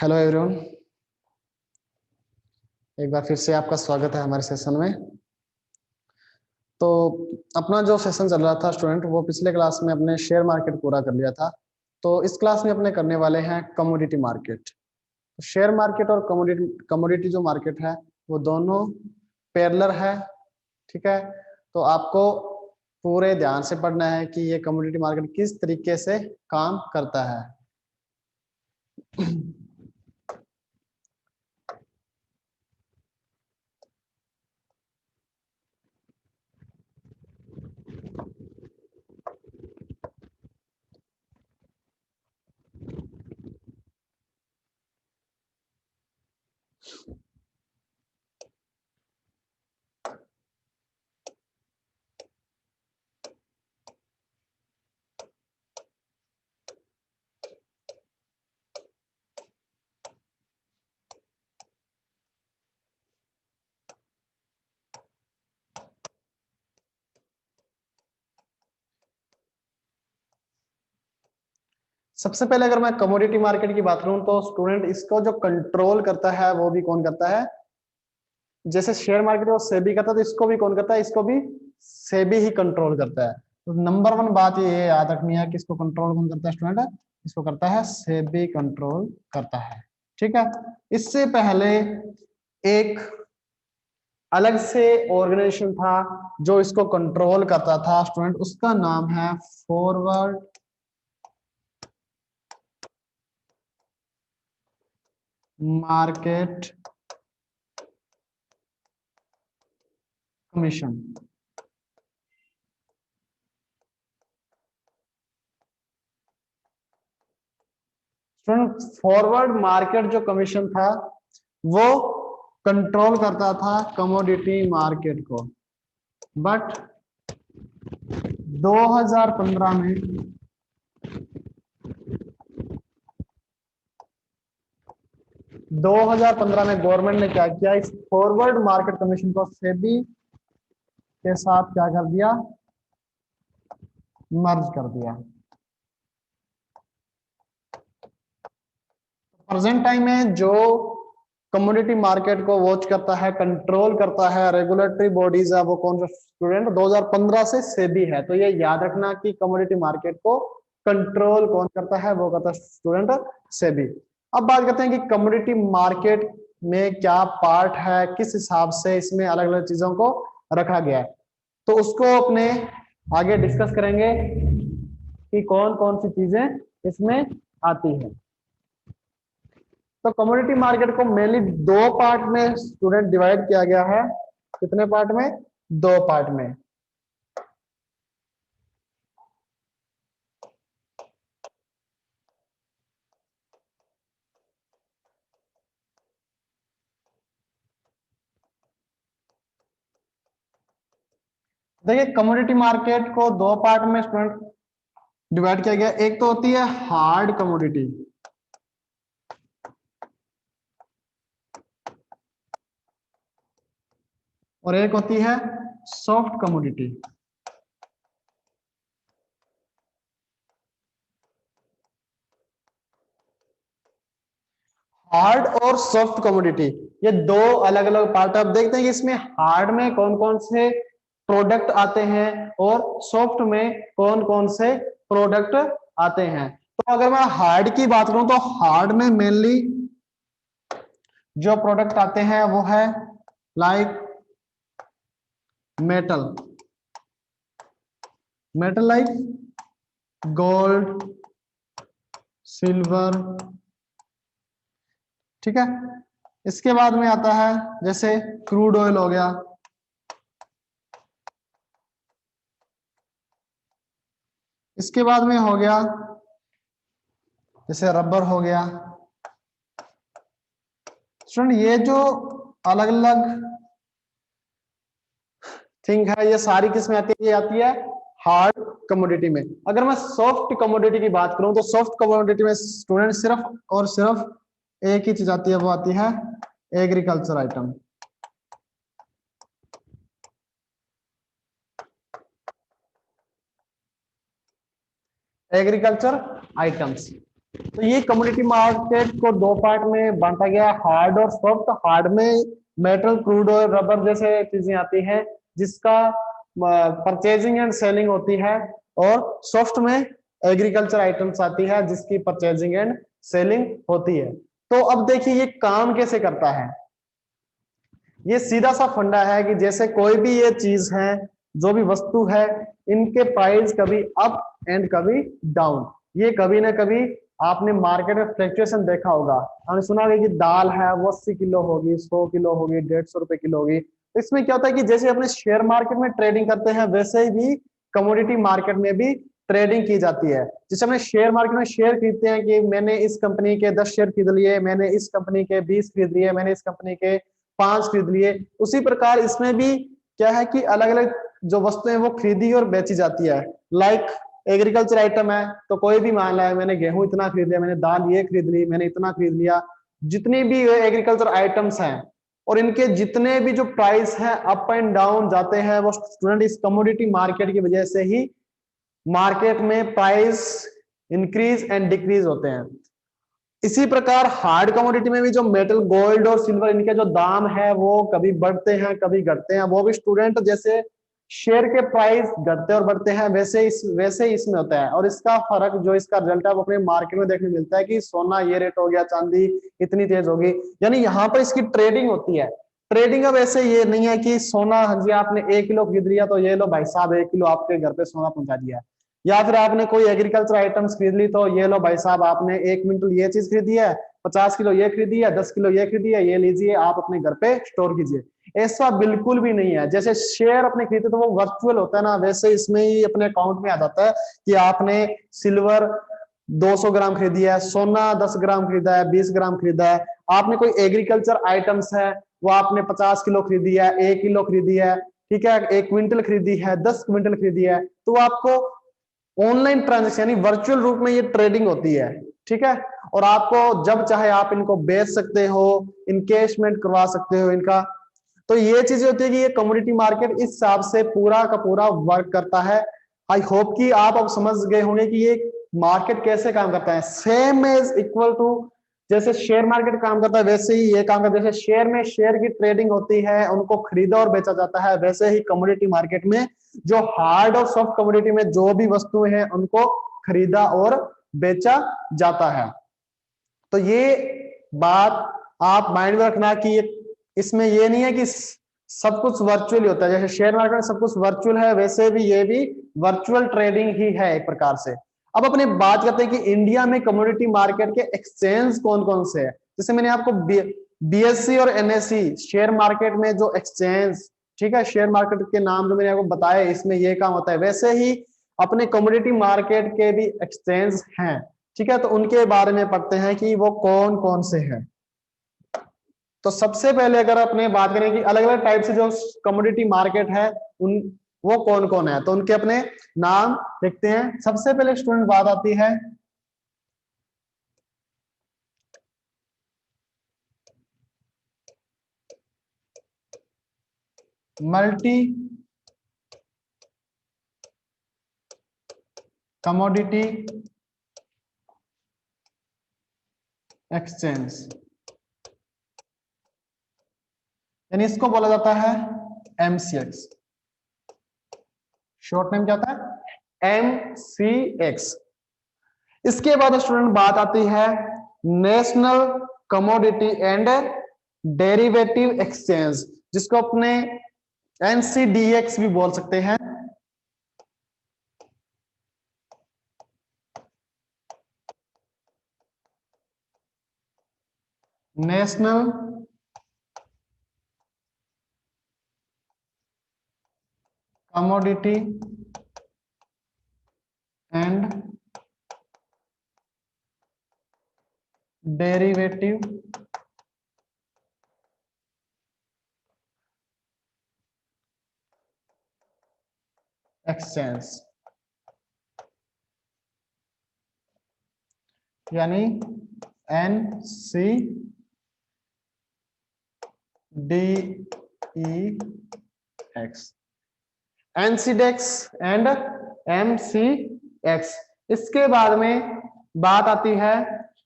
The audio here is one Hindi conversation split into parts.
हेलो एवरीवन, एक बार फिर से आपका स्वागत है हमारे सेशन में। तो अपना जो सेशन चल रहा था स्टूडेंट, वो पिछले क्लास में अपने शेयर मार्केट पूरा कर लिया था। तो इस क्लास में अपने करने वाले हैं कमोडिटी मार्केट। शेयर मार्केट और कमोडिटी जो मार्केट है वो दोनों पैरेलल है। ठीक है, तो आपको पूरे ध्यान से पढ़ना है कि ये कमोडिटी मार्केट किस तरीके से काम करता है। सबसे पहले अगर मैं कमोडिटी मार्केट की बात करूं तो स्टूडेंट इसको जो कंट्रोल करता है वो भी कौन करता है। जैसे शेयर मार्केट को सेबी करता है तो इसको भी कौन करता है, इसको भी सेबी ही कंट्रोल करता है। तो नंबर वन बात ये याद रखनी है कि इसको कंट्रोल कौन करता है स्टूडेंट, इसको करता है सेबी कंट्रोल करता है। ठीक है, इससे पहले एक अलग से ऑर्गेनाइजेशन था जो इसको कंट्रोल करता था स्टूडेंट, उसका नाम है forward market commission. Forward market जो कमीशन था वो कंट्रोल करता था कमोडिटी मार्केट को, बट 2015 में 2015 में गवर्नमेंट ने क्या किया, इस फॉरवर्ड मार्केट कमीशन को सेबी के साथ क्या कर दिया, मर्ज कर दिया। प्रेजेंट टाइम में जो कमोडिटी मार्केट को वॉच करता है, कंट्रोल करता है, रेगुलेटरी बॉडीज है, वो कौन सा स्टूडेंट 2015 से सेबी है। तो ये याद रखना कि कमोडिटी मार्केट को कंट्रोल कौन करता है, वो करता है स्टूडेंट सेबी। अब बात करते हैं कि कमोडिटी मार्केट में क्या पार्ट है, किस हिसाब से इसमें अलग अलग चीजों को रखा गया है, तो उसको अपने आगे डिस्कस करेंगे कि कौन कौन सी चीजें इसमें आती है। तो कमोडिटी मार्केट को मेनली दो पार्ट में स्टूडेंट डिवाइड किया गया है। कितने पार्ट में, दो पार्ट में। देखिए कमोडिटी मार्केट को दो पार्ट में स्टूडेंट डिवाइड किया गया। एक तो होती है हार्ड कमोडिटी, और एक होती है सॉफ्ट कमोडिटी। हार्ड और सॉफ्ट कमोडिटी ये दो अलग अलग पार्ट। आप देखते हैं कि इसमें हार्ड में कौन कौन से प्रोडक्ट आते हैं और सॉफ्ट में कौन कौन से प्रोडक्ट आते हैं। तो अगर मैं हार्ड की बात करूं तो हार्ड में मेनली जो प्रोडक्ट आते हैं वो है like metal like gold, silver. ठीक है, इसके बाद में आता है जैसे क्रूड ऑयल हो गया, इसके बाद में हो गया जैसे रबर हो गया। स्टूडेंट ये जो अलग अलग थिंग है ये सारी किस में आती है, ये आती है हार्ड कमोडिटी में। अगर मैं सॉफ्ट कमोडिटी की बात करूं तो सॉफ्ट कमोडिटी में स्टूडेंट सिर्फ और सिर्फ एक ही चीज आती है, वो आती है एग्रीकल्चर आइटम। एग्रीकल्चर आइटम्स तो ये कमोडिटी मार्केट को दो पार्ट में बांटा गया, हार्ड और सॉफ्ट। हार्ड में मेटल, क्रूड और रबर जैसे चीजें आती हैं जिसका परचेजिंग एंड सेलिंग होती है, और सॉफ्ट में एग्रीकल्चर आइटम्स आती है जिसकी परचेजिंग एंड सेलिंग होती है। तो अब देखिए ये काम कैसे करता है। ये सीधा सा फंडा है कि जैसे कोई भी ये चीज है, जो भी वस्तु है, इनके प्राइस कभी अप एंड कभी डाउन। ये कभी ना कभी आपने मार्केट में फ्लक्चुएशन देखा होगा। आपने सुना होगा कि दाल है वो 80 किलो होगी, 100 किलो होगी, 150 रुपए किलो होगी। तो इसमें क्या होता है कि जैसे अपने शेयर मार्केट में ट्रेडिंग करते हैं, वैसे ही भी कमोडिटी मार्केट में भी ट्रेडिंग की जाती है। जैसे अपने शेयर मार्केट में शेयर खरीदते हैं कि मैंने इस कंपनी के 10 शेयर खरीद लिए, मैंने इस कंपनी के 20 खरीद लिए, मैंने इस कंपनी के 5 खरीद लिए। उसी प्रकार इसमें भी क्या है कि अलग अलग जो वस्तुएं वो खरीदी और बेची जाती है। लाइक एग्रीकल्चर आइटम है तो कोई भी मान ला है मैंने गेहूं इतना खरीद लिया, मैंने दाल ये खरीद ली, मैंने इतना खरीद लिया। जितनी भी एग्रीकल्चर आइटम्स हैं और इनके जितने भी जो प्राइस हैं अप एंड डाउन जाते हैं, वो स्टूडेंट इस कमोडिटी मार्केट की वजह से ही मार्केट में प्राइस इंक्रीज एंड डिक्रीज होते हैं। इसी प्रकार हार्ड कमोडिटी में भी जो मेटल, गोल्ड और सिल्वर, इनके जो दाम है वो कभी बढ़ते हैं कभी घटते हैं। वो भी स्टूडेंट जैसे शेयर के प्राइस घटते और बढ़ते हैं वैसे ही इसमें होता है। और इसका फर्क जो इसका रिजल्ट है वो अपने मार्केट में देखने मिलता है कि सोना ये रेट हो गया, चांदी इतनी तेज होगी, यानी यहाँ पर इसकी ट्रेडिंग होती है। ट्रेडिंग अब ऐसे ये नहीं है कि सोना, हाँ जी आपने 1 किलो खरीद लिया तो ये लो भाई साहब 1 किलो आपके घर पे सोना पहुंचा दिया। या फिर आपने कोई एग्रीकल्चर आइटम्स खरीद ली तो ये लो भाई साहब आपने 1 क्विंटल ये चीज खरीदी है, 50 किलो ये खरीदी है, 10 किलो ये खरीदी है, ये लीजिए आप अपने घर पे स्टोर कीजिए। ऐसा बिल्कुल भी नहीं है। जैसे शेयर अपने खरीदते तो वो वर्चुअल होता है ना, वैसे इसमें ही अपने अकाउंट में आ जाता है कि आपने सिल्वर 200 ग्राम खरीदी है, सोना 10 ग्राम खरीदा है, 20 ग्राम खरीदा है। आपने कोई एग्रीकल्चर आइटम्स है वो आपने 50 किलो खरीदी है, 1 किलो खरीदी है, ठीक है, 1 क्विंटल खरीदी है, 10 क्विंटल खरीदी है, तो आपको ऑनलाइन ट्रांजेक्शन यानी वर्चुअल रूप में ये ट्रेडिंग होती है। ठीक है, और आपको जब चाहे आप इनको बेच सकते हो, इनकेशमेंट करवा सकते हो इनका। तो ये चीजें होती है कि ये कमोडिटी मार्केट इस हिसाब से पूरा का पूरा वर्क करता है। आई होप कि आप अब समझ गए होंगे कि ये मार्केट कैसे काम करता है। सेम इज इक्वल टू जैसे शेयर मार्केट काम करता है वैसे ही ये काम करता है। जैसे शेयर में शेयर की ट्रेडिंग होती है, उनको खरीदा और बेचा जाता है, वैसे ही कमोडिटी मार्केट में जो हार्ड और सॉफ्ट कमोडिटी में जो भी वस्तुएं हैं उनको खरीदा और बेचा जाता है। तो ये बात आप माइंड में रखना कि इसमें ये नहीं है कि सब कुछ वर्चुअल होता है। जैसे शेयर मार्केट में सब कुछ वर्चुअल है, वैसे भी ये भी वर्चुअल ट्रेडिंग ही है एक प्रकार से। अब अपने बात करते हैं कि इंडिया में कमोडिटी मार्केट के एक्सचेंज कौन कौन से है। जैसे मैंने आपको बीएससी और एनएससी शेयर मार्केट में जो एक्सचेंज, ठीक है, शेयर मार्केट के नाम जो मैंने आपको बताया इसमें ये काम होता है, वैसे ही अपने कमोडिटी मार्केट के भी एक्सचेंज हैं। ठीक है, तो उनके बारे में पढ़ते हैं कि वो कौन कौन से हैं। तो सबसे पहले अगर अपने बात करें कि अलग अलग टाइप से जो कमोडिटी मार्केट है उन वो कौन कौन है, तो उनके अपने नाम लिखते हैं। सबसे पहले स्टूडेंट बात आती है मल्टी कमोडिटी एक्सचेंज, यानी इसको बोला जाता है एमसीएक्स। शॉर्ट नेम क्या होता है? एमसीएक्स। इसके बाद स्टूडेंट बात आती है national commodity and derivative exchange, जिसको अपने एनसीडीएक्स भी बोल सकते हैं। National commodity and derivative exchange, यानी NC D E X, NCDEX and MCX. इसके बाद में बात आती है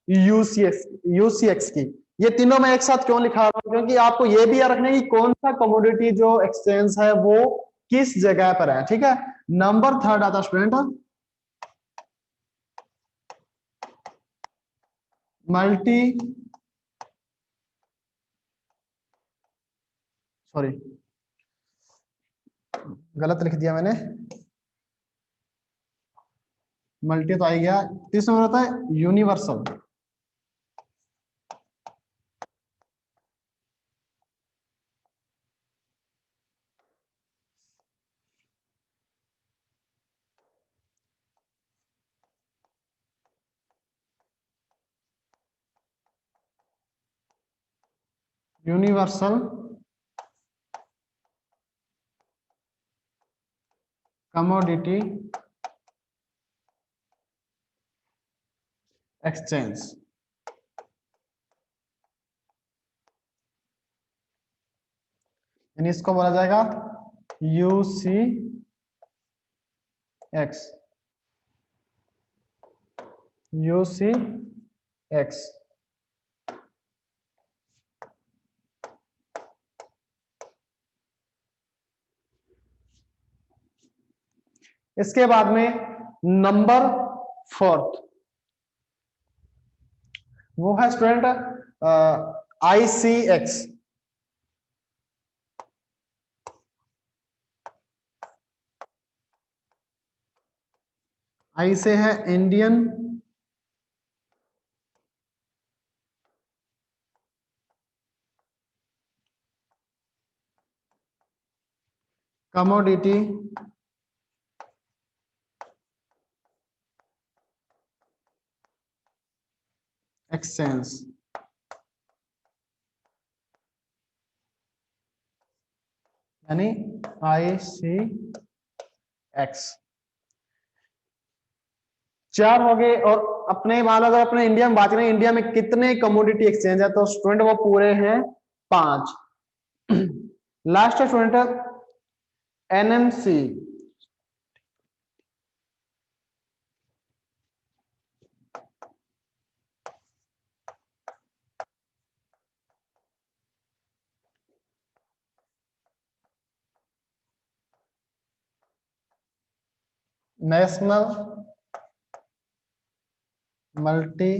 यूसीएक्स की। ये तीनों मैं एक साथ क्यों लिखा रहा हूं, क्योंकि आपको ये भी याद रखना है कि कौन सा कमोडिटी जो एक्सचेंज है वो किस जगह पर है। ठीक है, नंबर थर्ड आता स्टूडेंट मल्टी, सॉरी गलत लिख दिया मैंने, मल्टी तो आ ही गया। तीसरा नंबर होता है यूनिवर्सल। यूनिवर्सल कमोडिटी एक्सचेंज, यानी इसको बोला जाएगा यूसी एक्स, यूसी एक्स। इसके बाद में नंबर फोर्थ वो है स्टूडेंट आईसीएक्स। आई से है इंडियन कमोडिटी एक्सचेंज, यानी आईसीएक्स। चार हो गए। और अपने मान लो अगर अपने इंडिया में बात करें, इंडिया में कितने कमोडिटी एक्सचेंज है, तो स्टूडेंट वो पूरे हैं 5। Last student NMC, national multi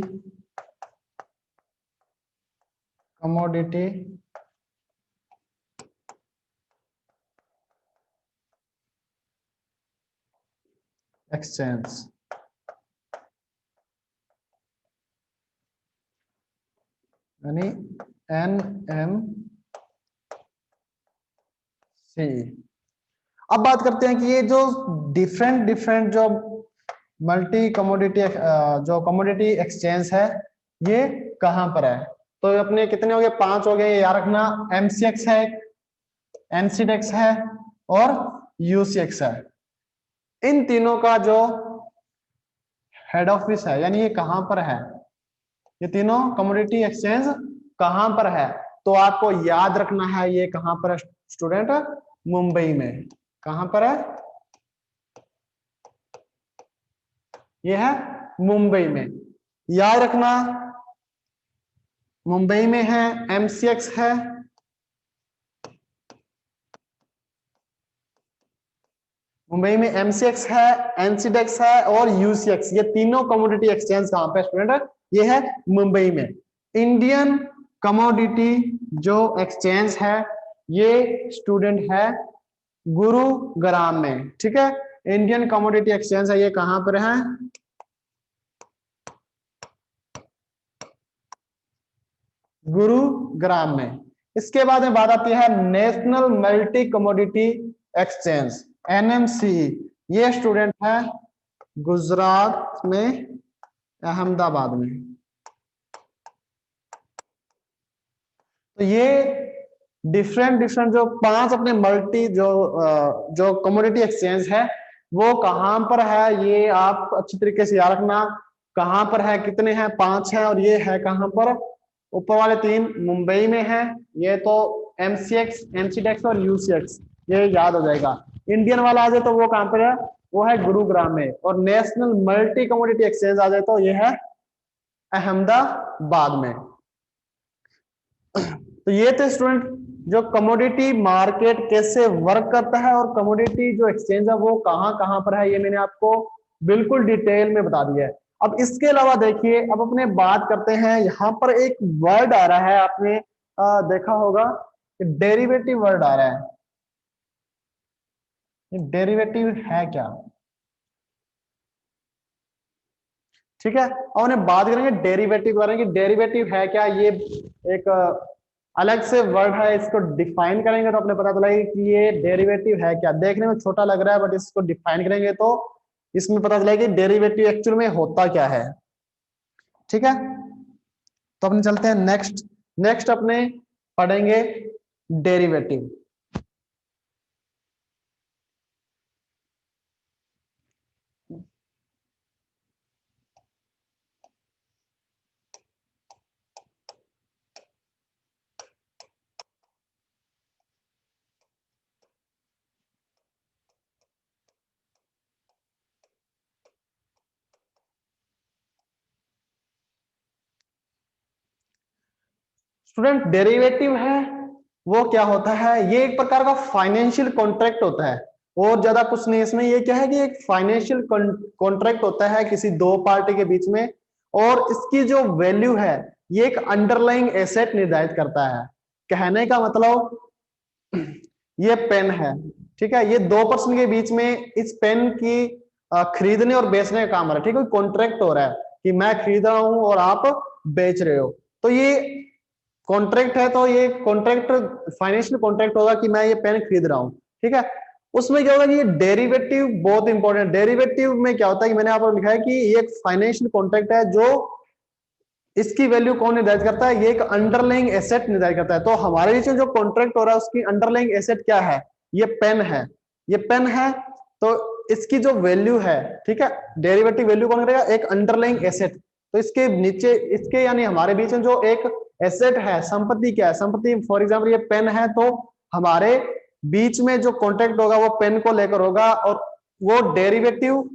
commodity exchange, यानी एनएमसी। अब बात करते हैं कि ये जो डिफरेंट डिफरेंट जो मल्टी कमोडिटी जो कमोडिटी एक्सचेंज है ये कहां पर है। तो अपने कितने हो गए, 5 हो गए, याद रखना। एमसीएक्स है, एनसीडेक्स है और यूसीएक्स है। इन तीनों का जो हेड ऑफिस है, यानी ये कहां पर है, ये तीनों कमोडिटी एक्सचेंज कहां पर है, तो आपको याद रखना है ये कहां पर है स्टूडेंट, मुंबई में। कहां पर है, ये है मुंबई में, याद रखना। मुंबई में है, एमसीएक्स है, मुंबई में एमसीएक्स है, एनसीडेक्स है और यूसीएक्स। ये तीनों कमोडिटी एक्सचेंज कहां पे स्टूडेंट, ये है मुंबई में। इंडियन कमोडिटी जो एक्सचेंज है ये स्टूडेंट है गुरुग्राम में। ठीक है, इंडियन कमोडिटी एक्सचेंज है, ये कहां पर है, गुरुग्राम में। इसके बाद में बात आती है national multi commodity exchange, NMC. ये स्टूडेंट है गुजरात में, अहमदाबाद में। तो ये डिफरेंट डिफरेंट जो 5 अपने मल्टी जो कमोडिटी एक्सचेंज है वो कहां पर है, ये आप अच्छी तरीके से याद रखना। कहां पर है, कितने हैं, 5 है। और ये है कहां पर, ऊपर वाले 3 मुंबई में है। ये तो एमसीएक्स, एनसीडेक्स और यूसीएक्स, ये याद हो जाएगा। इंडियन वाला आ जाए तो वो कहां पर है, वो है गुरुग्राम में, और नेशनल मल्टी कमोडिटी एक्सचेंज आ जाए तो ये है अहमदाबाद में। तो ये थे स्टूडेंट जो कमोडिटी मार्केट कैसे वर्क करता है और कमोडिटी जो एक्सचेंज है वो कहां कहां पर है, ये मैंने आपको बिल्कुल डिटेल में बता दिया है। अब इसके अलावा देखिए, अब अपने बात करते हैं, यहां पर एक वर्ड आ रहा है, आपने देखा होगा, डेरिवेटिव वर्ड आ रहा है। डेरिवेटिव है क्या? ठीक है, और उन्हें बात करेंगे डेरिवेटिव के बारे में कि डेरिवेटिव है क्या। ये एक अलग से वर्ड है, इसको डिफाइन करेंगे तो अपने पता चला कि ये डेरिवेटिव है क्या। देखने में छोटा लग रहा है बट इसको डिफाइन करेंगे तो इसमें पता चलेगा कि डेरिवेटिव एक्चुअल में होता क्या है। ठीक है, तो अपने चलते हैं नेक्स्ट। नेक्स्ट अपने पढ़ेंगे डेरिवेटिव। स्टूडेंट डेरिवेटिव है वो क्या होता है? ये एक प्रकार का फाइनेंशियल कॉन्ट्रैक्ट होता है, और ज्यादा कुछ नहीं इसमें। ये क्या है कि एक फाइनेंशियल कॉन्ट्रैक्ट होता है किसी दो पार्टी के बीच में, और इसकी जो वैल्यू है ये एक अंडरलाइंग एसेट निर्धारित करता है। कहने का मतलब, ये पेन है, ठीक है, ये दो पर्सन के बीच में इस पेन की खरीदने और बेचने का काम हो रहा है। ठीक है, कॉन्ट्रैक्ट हो रहा है कि मैं खरीद रहा हूं और आप बेच रहे हो, तो ये कॉन्ट्रैक्ट है। तो ये कॉन्ट्रैक्ट फाइनेंशियल कॉन्ट्रैक्ट होगा कि मैं ये पेन खरीद रहा हूं। ठीक है, उसमें क्या होगा कि ये डेरिवेटिव बहुत इंपॉर्टेंट। डेरिवेटिव में क्या होता है कि मैंने यहाँ पर लिखा है कि ये एक फाइनेंशियल कॉन्ट्रैक्ट है, जो इसकी वैल्यू कौन निर्धारित करता है? ये एक अंडरलाइंग एसेट निर्धारित करता है। तो हमारे बीच में जो कॉन्ट्रैक्ट हो रहा है उसकी अंडरलाइंग एसेट क्या है? ये पेन है, ये पेन है। तो इसकी जो वैल्यू है, ठीक है, डेरिवेटिव वैल्यू कौन करेगा? एक अंडरलाइंग एसेट। तो इसके नीचे, इसके यानी हमारे बीच में जो एक एसेट है, संपत्ति क्या है? संपत्ति फॉर एग्जाम्पल ये पेन है, तो हमारे बीच में जो कॉन्ट्रैक्ट होगा वो पेन को लेकर होगा, और वो डेरिवेटिव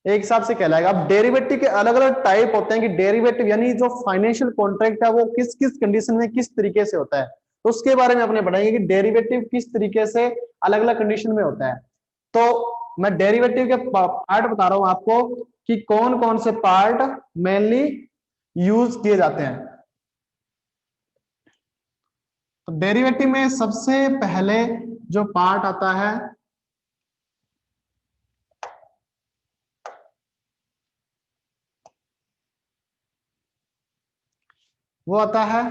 एक हिसाब से कहलाएगा। अब डेरिवेटिव के अलग अलग टाइप होते हैं कि डेरिवेटिव यानी जो फाइनेंशियल कॉन्ट्रैक्ट है वो किस किस कंडीशन में किस तरीके से होता है, तो उसके बारे में अपने पढ़ेंगे कि डेरिवेटिव किस तरीके से अलग अलग कंडीशन में होता है। तो मैं डेरिवेटिव के पार्ट बता रहा हूं आपको कि कौन कौन से पार्ट मेनली यूज किए जाते हैं। तो डेरिवेटिव में सबसे पहले जो पार्ट आता है वो आता है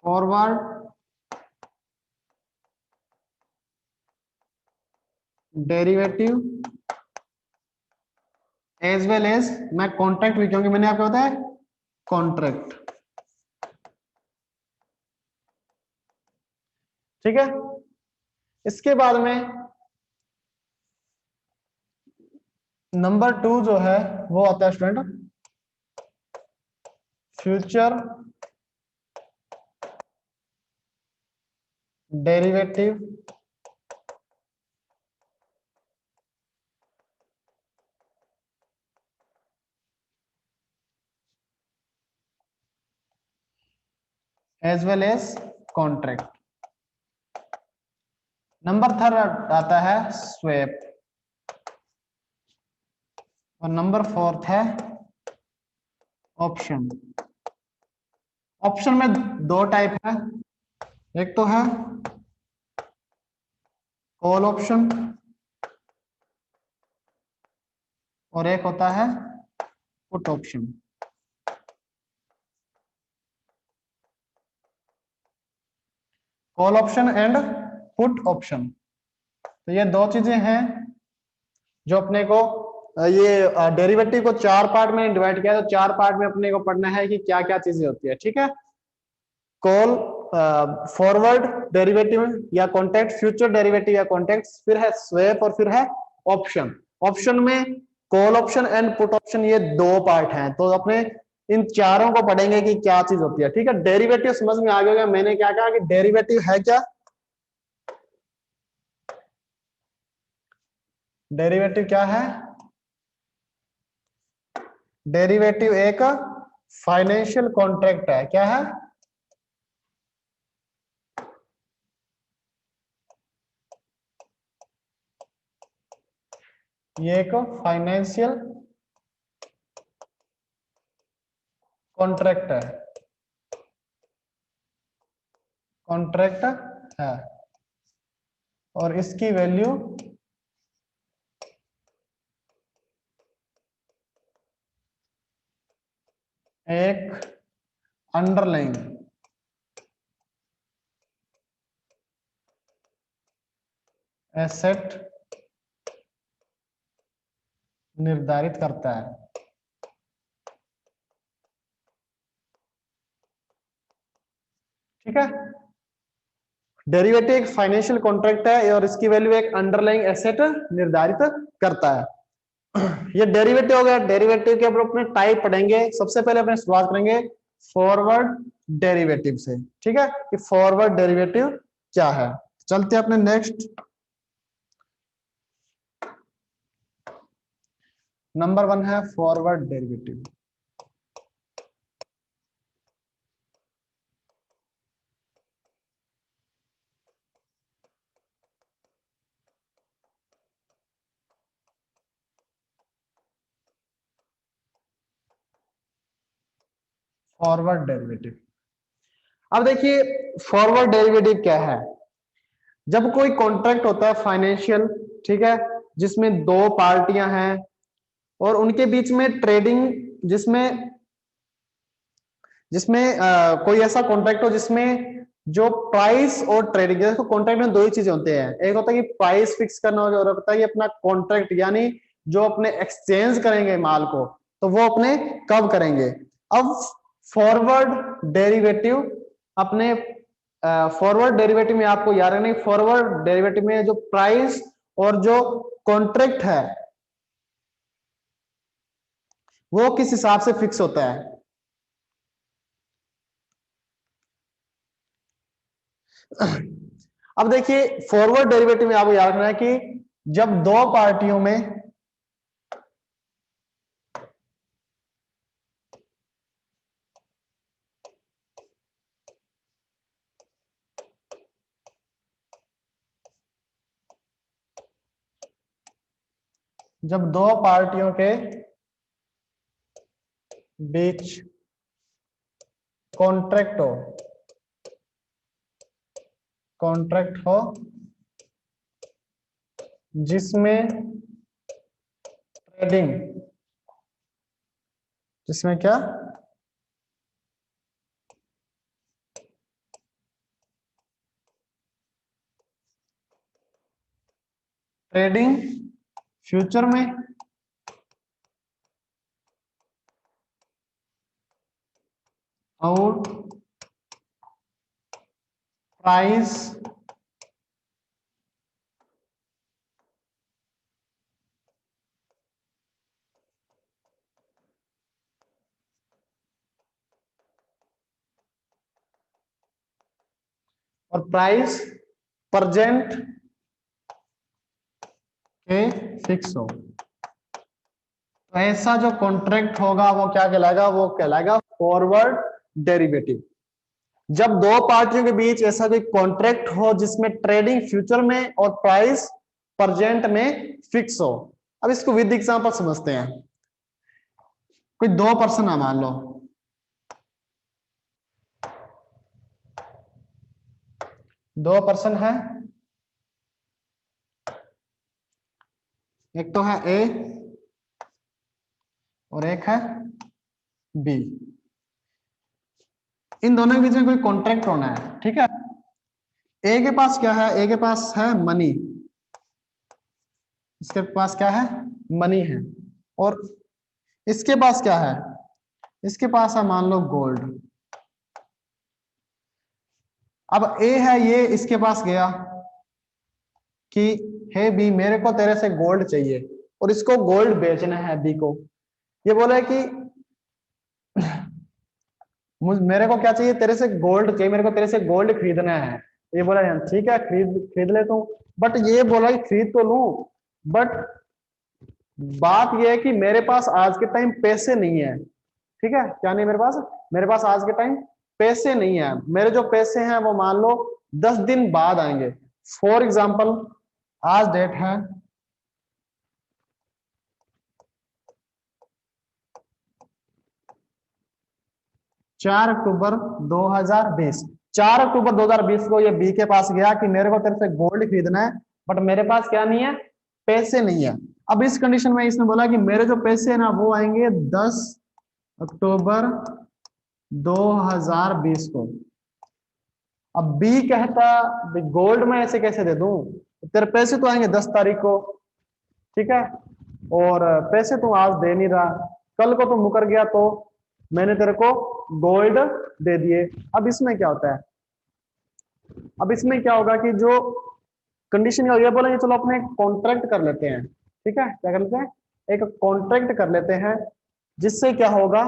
forward derivative as well as, मैं कॉन्ट्रैक्ट भी, क्योंकि मैंने आपको बताया कॉन्ट्रैक्ट। ठीक है, इसके बाद में नंबर 2 जो है वो आता है student future derivative as well as contract. Number 3 आता है स्वैप, और नंबर 4 है ऑप्शन। ऑप्शन में दो टाइप है, एक तो है कॉल ऑप्शन और एक होता है put option. Call option and put option, तो ये दो चीजें हैं जो अपने को, ये डेरिवेटिव को 4 पार्ट में डिवाइड किया, तो 4 पार्ट में अपने को पढ़ना है कि क्या क्या चीजें होती है। ठीक है, कॉल, फॉरवर्ड डेरिवेटिव या कॉन्ट्रैक्ट, फ्यूचर डेरिवेटिव या कॉन्ट्रैक्ट, फिर है स्वैप और फिर है ऑप्शन। ऑप्शन में call option and put option, ये दो पार्ट हैं। तो अपने इन चारों को पढ़ेंगे कि क्या चीज होती है। ठीक है, डेरिवेटिव समझ में आ गया। मैंने क्या कहा कि डेरिवेटिव है क्या? डेरिवेटिव क्या है? डेरिवेटिव एक फाइनेंशियल कॉन्ट्रैक्ट है। क्या है? ये एक फाइनेंशियल कॉन्ट्रैक्ट है। कॉन्ट्रैक्ट है और इसकी वैल्यू एक अंडरलाइन एसेट निर्धारित करता है। ठीक है, डेरिवेटिव एक फाइनेंशियल कॉन्ट्रैक्ट है और इसकी वैल्यू एक अंडरलाइंग एसेट निर्धारित करता है। ये डेरिवेटिव हो गया। डेरिवेटिव के अपने टाइप पढ़ेंगे। सबसे पहले अपने शुरुआत करेंगे फॉरवर्ड डेरिवेटिव से। ठीक है, कि फॉरवर्ड डेरिवेटिव क्या है। चलते हैं अपने नेक्स्ट। नंबर 1 है फॉरवर्ड डेरिवेटिव। फॉरवर्ड डेरिवेटिव, अब देखिए फॉरवर्ड डेरिवेटिव क्या है। जब कोई कॉन्ट्रैक्ट होता है फाइनेंशियल, ठीक है, जिसमें दो पार्टियां हैं और उनके बीच में ट्रेडिंग, जिसमें जिसमें कोई ऐसा कॉन्ट्रैक्ट हो जिसमें जो प्राइस और ट्रेडिंग, देखो कॉन्ट्रैक्ट में दो ही चीजें होते हैं। एक होता है कि प्राइस फिक्स करना और होता है कि अपना कॉन्ट्रैक्ट, यानी जो अपने एक्सचेंज करेंगे माल को, तो वो अपने कब करेंगे। अब फॉरवर्ड डेरिवेटिव अपने फॉरवर्ड डेरिवेटिव में आपको याद रखना, फॉरवर्ड डेरिवेटिव में जो प्राइस और जो कॉन्ट्रैक्ट है वो किस हिसाब से फिक्स होता है। अब देखिए फॉरवर्ड डेरिवेटिव में आपको याद रखना है कि जब दो पार्टियों में जब दो पार्टियों के बीच कॉन्ट्रैक्ट हो जिसमें ट्रेडिंग, जिसमें क्या, ट्रेडिंग फ्यूचर में और प्राइस प्रेजेंट के फिक्स हो, तो ऐसा जो कॉन्ट्रैक्ट होगा वो क्या कहलाएगा, वो कहलाएगा फॉरवर्ड डेरिवेटिव। जब दो पार्टियों के बीच ऐसा कोई कॉन्ट्रैक्ट हो जिसमें ट्रेडिंग फ्यूचर में और प्राइस प्रेजेंट में फिक्स हो। अब इसको विद एग्जांपल समझते हैं। कोई दो पर्सन है, मान लो दो पर्सन है, एक तो है ए और एक है बी। इन दोनों के बीच में कोई कॉन्ट्रैक्ट होना है। ठीक है, ए के पास क्या है, ए के पास है मनी, इसके पास क्या है, मनी है, और इसके पास क्या है, इसके पास है मान लो गोल्ड। अब ए है, ये इसके पास गया कि हे बी मेरे को तेरे से गोल्ड चाहिए और इसको गोल्ड बेचना है बी को। ये बोला है कि मेरे को क्या चाहिए, तेरे से गोल्ड चाहिए, मेरे को तेरे से गोल्ड खरीदना है। ये बोला यार ठीक है, खरीद खरीद लेता हूँ। बट ये बोला कि खरीद तो लूं, बट बात ये है कि मेरे पास आज के टाइम पैसे नहीं है। ठीक है, क्या नहीं मेरे पास, मेरे पास आज के टाइम पैसे नहीं है। मेरे जो पैसे हैं वो मान लो 10 दिन बाद आएंगे। फॉर एग्जाम्पल, आज डेट है 4 अक्टूबर 2020। 4 अक्टूबर 2020 को ये बी के पास गया कि मेरे को तेरे से गोल्ड खरीदना है, बट मेरे पास क्या नहीं है, पैसे नहीं है। अब इस कंडीशन में इसने बोला कि मेरे जो पैसे हैं ना वो आएंगे 10 अक्टूबर 2020 को। अब बी कहता गोल्ड में ऐसे कैसे दे दूं, तेरे पैसे तो आएंगे 10 तारीख को। ठीक है, और पैसे तू आज दे नहीं रहा, कल को तू मुकर गया तो मैंने तेरे को गोल्ड दे दिए। अब इसमें क्या होता है, अब इसमें क्या होगा कि जो कंडीशन ये बोलेंगे चलो अपने कॉन्ट्रैक्ट कर लेते हैं। ठीक है, क्या कर लेते हैं, एक कॉन्ट्रैक्ट कर लेते हैं, जिससे क्या होगा,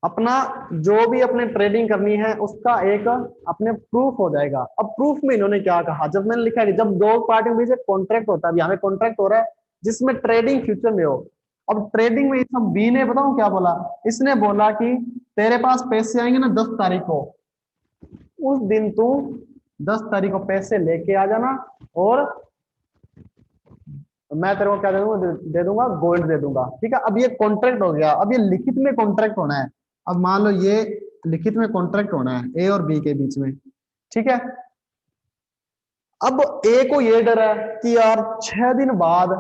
अपना जो भी अपने ट्रेडिंग करनी है उसका एक अपने प्रूफ हो जाएगा। अब प्रूफ में इन्होंने क्या कहा, जब मैंने लिखा है कि जब दो पार्टियों के बीच एक कॉन्ट्रैक्ट होता है, यहाँ पे कॉन्ट्रैक्ट हो रहा है जिसमें ट्रेडिंग फ्यूचर में हो। अब ट्रेडिंग में इसमें बी ने बताऊं क्या बोला, इसने बोला कि तेरे पास पैसे आएंगे ना 10 तारीख को, उस दिन तू 10 तारीख को पैसे लेके आ जाना, और मैं तेरे को क्या दे दूंगा, दे दूंगा गोल्ड दे दूंगा। ठीक है, अब ये कॉन्ट्रैक्ट हो गया, अब ये लिखित में कॉन्ट्रैक्ट होना है। अब मान लो ये लिखित में कॉन्ट्रैक्ट होना है ए और बी के बीच में। ठीक है, अब ए को ये डर है कि यार 6 दिन बाद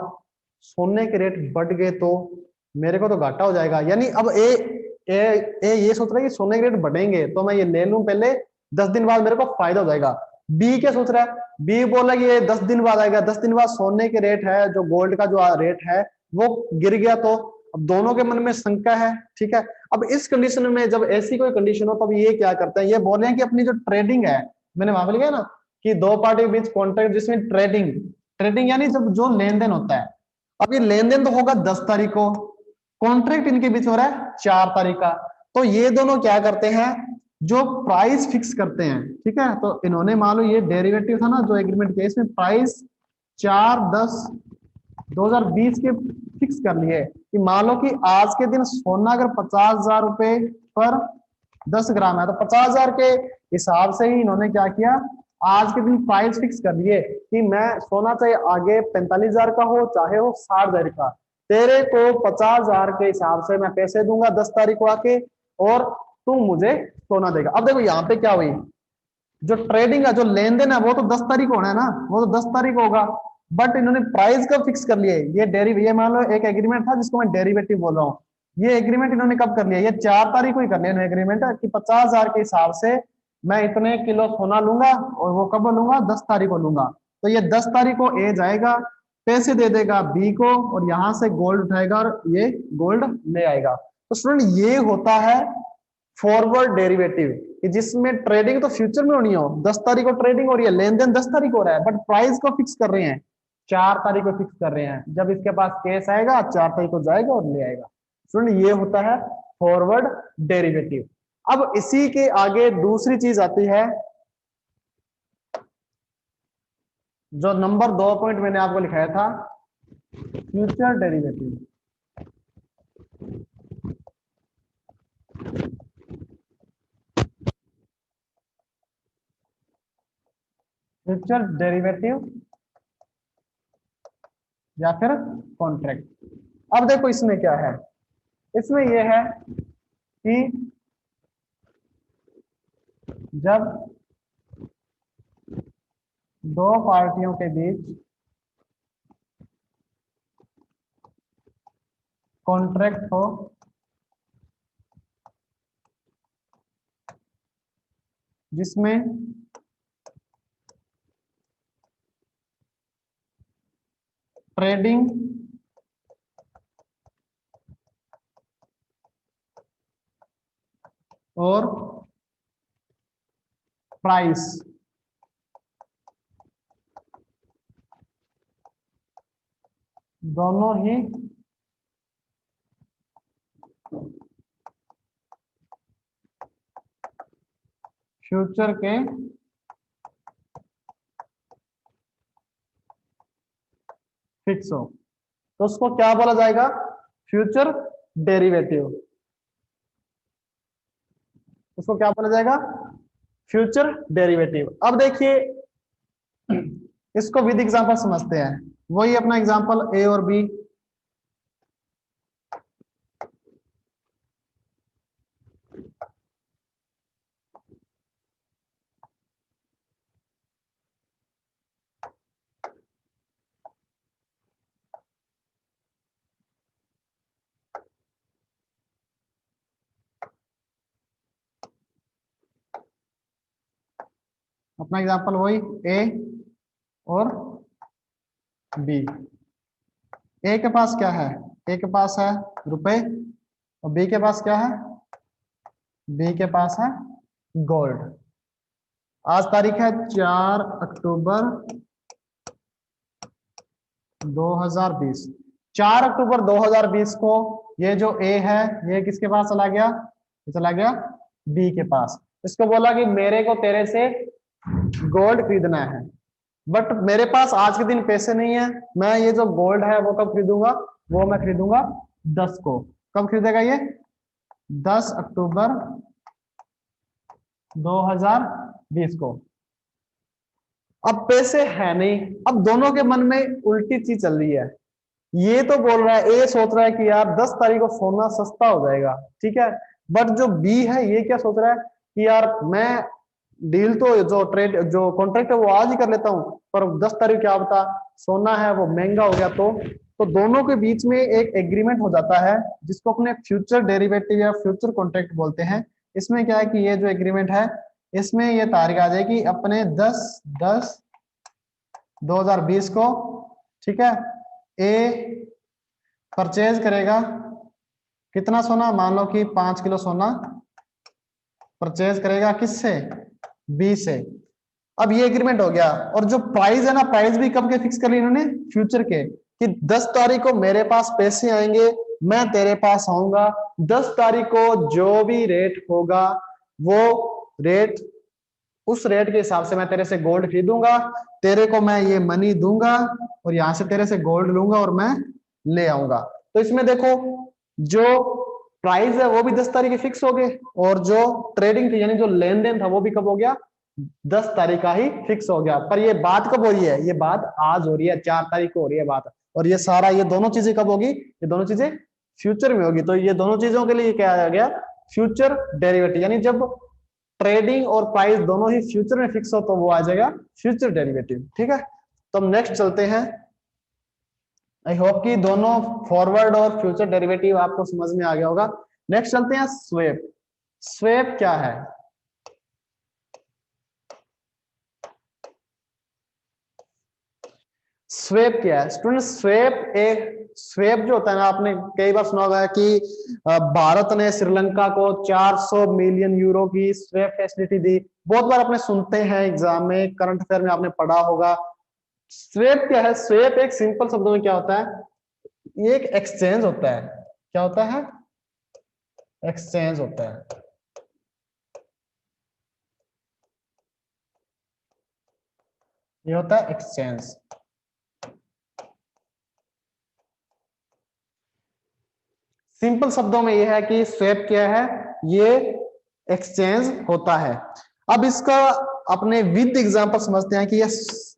सोने के रेट बढ़ गए तो मेरे को तो घाटा हो जाएगा। यानी अब ए ए ये सोच रहा है कि सोने के रेट बढ़ेंगे तो मैं ये ले लूं पहले, 10 दिन बाद मेरे को फायदा हो जाएगा। बी क्या सोच रहा है, बी बोला कि ये 10 दिन बाद आएगा, 10 दिन बाद सोने के रेट है, जो गोल्ड का जो रेट है वो गिर गया तो। अब दोनों के मन में शंका है। ठीक है, अब इस कंडीशन में जब ऐसी कोई कंडीशन हो तब ये क्या करते हैं, ये बोल रहे हैं कि अपनी जो ट्रेडिंग है, मैंने वहां पर लिखा है ना कि दो पार्टी के बीच कॉन्ट्रैक्ट जिसमें ट्रेडिंग, ट्रेडिंग यानी जब जो लेन देन होता है। अब ये लेन देन तो होगा 10 तारीख को, कॉन्ट्रैक्ट इनके बीच हो रहा है 4 तारीख का। तो ये दोनों क्या करते हैं, जो प्राइस फिक्स करते हैं। ठीक है, तो इन्होंने मान लो ये डेरिवेटिव था ना जो एग्रीमेंट किया, इसमें प्राइस 4/10/2020 के फिक्स कर लिए कि मान लो कि आज के दिन सोना अगर 50,000 रुपए पर 10 ग्राम है, तो 50,000 के हिसाब से ही इन्होंने क्या किया, आज के दिन प्राइस फिक्स कर लिए कि मैं सोना चाहे आगे 45,000 का हो चाहे हो 60,000 का, तेरे को 50,000 के हिसाब से मैं पैसे दूंगा 10 तारीख को आके, और तू मुझे सोना देगा। अब देखो यहाँ पे क्या हुई, जो ट्रेडिंग है जो लेन देन है वो तो 10 तारीख होना है ना, वो तो 10 तारीख होगा। बट इन्होंने प्राइस कब फिक्स कर लिए, ये मान लो एक एग्रीमेंट था जिसको मैं डेरिवेटिव बोल रहा हूँ। ये एग्रीमेंट इन्होंने कब कर लिया, ये 4 तारीख को ही कर लिया एग्रीमेंट कि 50,000 के हिसाब से मैं इतने किलो सोना लूंगा, और वो कब लूंगा, 10 तारीख को लूंगा। तो ये 10 तारीख को ए जाएगा, पैसे दे देगा बी को, और यहां से गोल्ड उठाएगा और ये गोल्ड ले आएगा। तो स्टूडेंट ये होता है फॉरवर्ड डेरिवेटिव, कि जिसमें ट्रेडिंग तो फ्यूचर में होनी हो, 10 तारीख को ट्रेडिंग हो रही है, लेन देन 10 तारीख हो रहा है, बट प्राइस को फिक्स कर रहे हैं 4 तारीख को फिक्स कर रहे हैं। जब इसके पास केस आएगा 4 तारीख को जाएगा और ले आएगा। सुन, ये होता है फॉरवर्ड डेरिवेटिव। अब इसी के आगे दूसरी चीज आती है, जो नंबर 2 पॉइंट मैंने आपको लिखाया था, फ्यूचर डेरिवेटिव। फ्यूचर डेरिवेटिव या फिर कॉन्ट्रैक्ट। अब देखो इसमें क्या है, इसमें यह है कि जब दो पार्टियों के बीच कॉन्ट्रैक्ट हो जिसमें ट्रेडिंग और प्राइस दोनों ही फ्यूचर के फिक्स हो तो उसको क्या बोला जाएगा, फ्यूचर डेरिवेटिव। उसको क्या बोला जाएगा, फ्यूचर डेरिवेटिव। अब देखिए इसको विद एग्जांपल समझते हैं। वही अपना एग्जांपल ए और बी। अपना एग्जांपल वही ए और बी। ए के पास क्या है, ए के पास है रुपए, और बी के पास क्या है, बी के पास है गोल्ड। आज तारीख है 4 अक्टूबर 2020। 4 अक्टूबर 2020 को ये जो ए है ये किसके पास चला गया, ये चला गया बी के पास। इसको बोला कि मेरे को तेरे से गोल्ड खरीदना है, बट मेरे पास आज के दिन पैसे नहीं है। मैं ये जो गोल्ड है वो कब खरीदूंगा, वो मैं खरीदूंगा 10 को। कब खरीदेगा ये, 10 अक्टूबर 2020 को। अब पैसे है नहीं, अब दोनों के मन में उल्टी चीज चल रही है। ये तो बोल रहा है, ए सोच रहा है कि यार 10 तारीख को सोना सस्ता हो जाएगा, ठीक है। बट जो बी है ये क्या सोच रहा है कि यार मैं डील तो जो ट्रेड जो कॉन्ट्रैक्ट है वो आज ही कर लेता हूँ, पर 10 तारीख क्या बता सोना है वो महंगा हो गया। तो दोनों के बीच में एक एग्रीमेंट हो जाता है जिसको अपने फ्यूचर डेरिवेटिव या फ्यूचर कॉन्ट्रैक्ट बोलते हैं। इसमें क्या है कि ये जो एग्रीमेंट है इसमें ये तारीख आ जाएगी अपने 10/10/2020 को, ठीक है। ए परचेज करेगा कितना सोना, मान लो कि 5 किलो सोना परचेज करेगा, किससे, बी से। अब ये एग्रीमेंट हो गया, और जो प्राइस है ना, प्राइस भी कब के फिक्स कर ली इन्होंने, फ्यूचर के, कि 10 तारीख को मेरे पास पैसे आएंगे, मैं तेरे पास आऊंगा, 10 तारीख को जो भी रेट होगा वो रेट, उस रेट के हिसाब से मैं तेरे से गोल्ड खरीदूंगा, तेरे को मैं ये मनी दूंगा और यहां से तेरे से गोल्ड लूंगा और मैं ले आऊंगा। तो इसमें देखो जो प्राइस है वो भी 10 तारीख के फिक्स हो गए, और जो ट्रेडिंग थी यानी जो लेन देन था वो भी कब हो गया, 10 तारीख का ही फिक्स हो गया। पर ये बात कब हो रही है, ये बात आज हो रही है, 4 तारीख को हो रही है बात। और ये सारा, ये दोनों चीजें कब होगी, ये दोनों चीजें फ्यूचर में होगी। तो ये दोनों चीजों के लिए क्या आ गया, फ्यूचर डेरिवेटिव। यानी जब ट्रेडिंग और प्राइस दोनों ही फ्यूचर में फिक्स हो तो वो आ जाएगा फ्यूचर डेरिवेटिव, ठीक है। तो हम नेक्स्ट चलते हैं। आई होप कि दोनों फॉरवर्ड और फ्यूचर डेरिवेटिव आपको समझ में आ गया होगा। नेक्स्ट चलते हैं स्वेप। स्वेप क्या है, स्वेप क्या है स्टूडेंट, स्वेप जो होता है ना, आपने कई बार सुना होगा कि भारत ने श्रीलंका को 400 मिलियन यूरो की स्वेप फैसिलिटी दी। बहुत बार आपने सुनते हैं एग्जाम में, करंट अफेयर में आपने पढ़ा होगा। स्वेप क्या है, स्वेप एक सिंपल शब्दों में क्या होता है, ये एक एक्सचेंज होता है। क्या होता है, एक्सचेंज होता है। ये होता है एक्सचेंज। सिंपल शब्दों में यह है कि स्वेप क्या है, ये एक्सचेंज होता है। अब इसका अपने विद एग्जांपल समझते हैं कि ये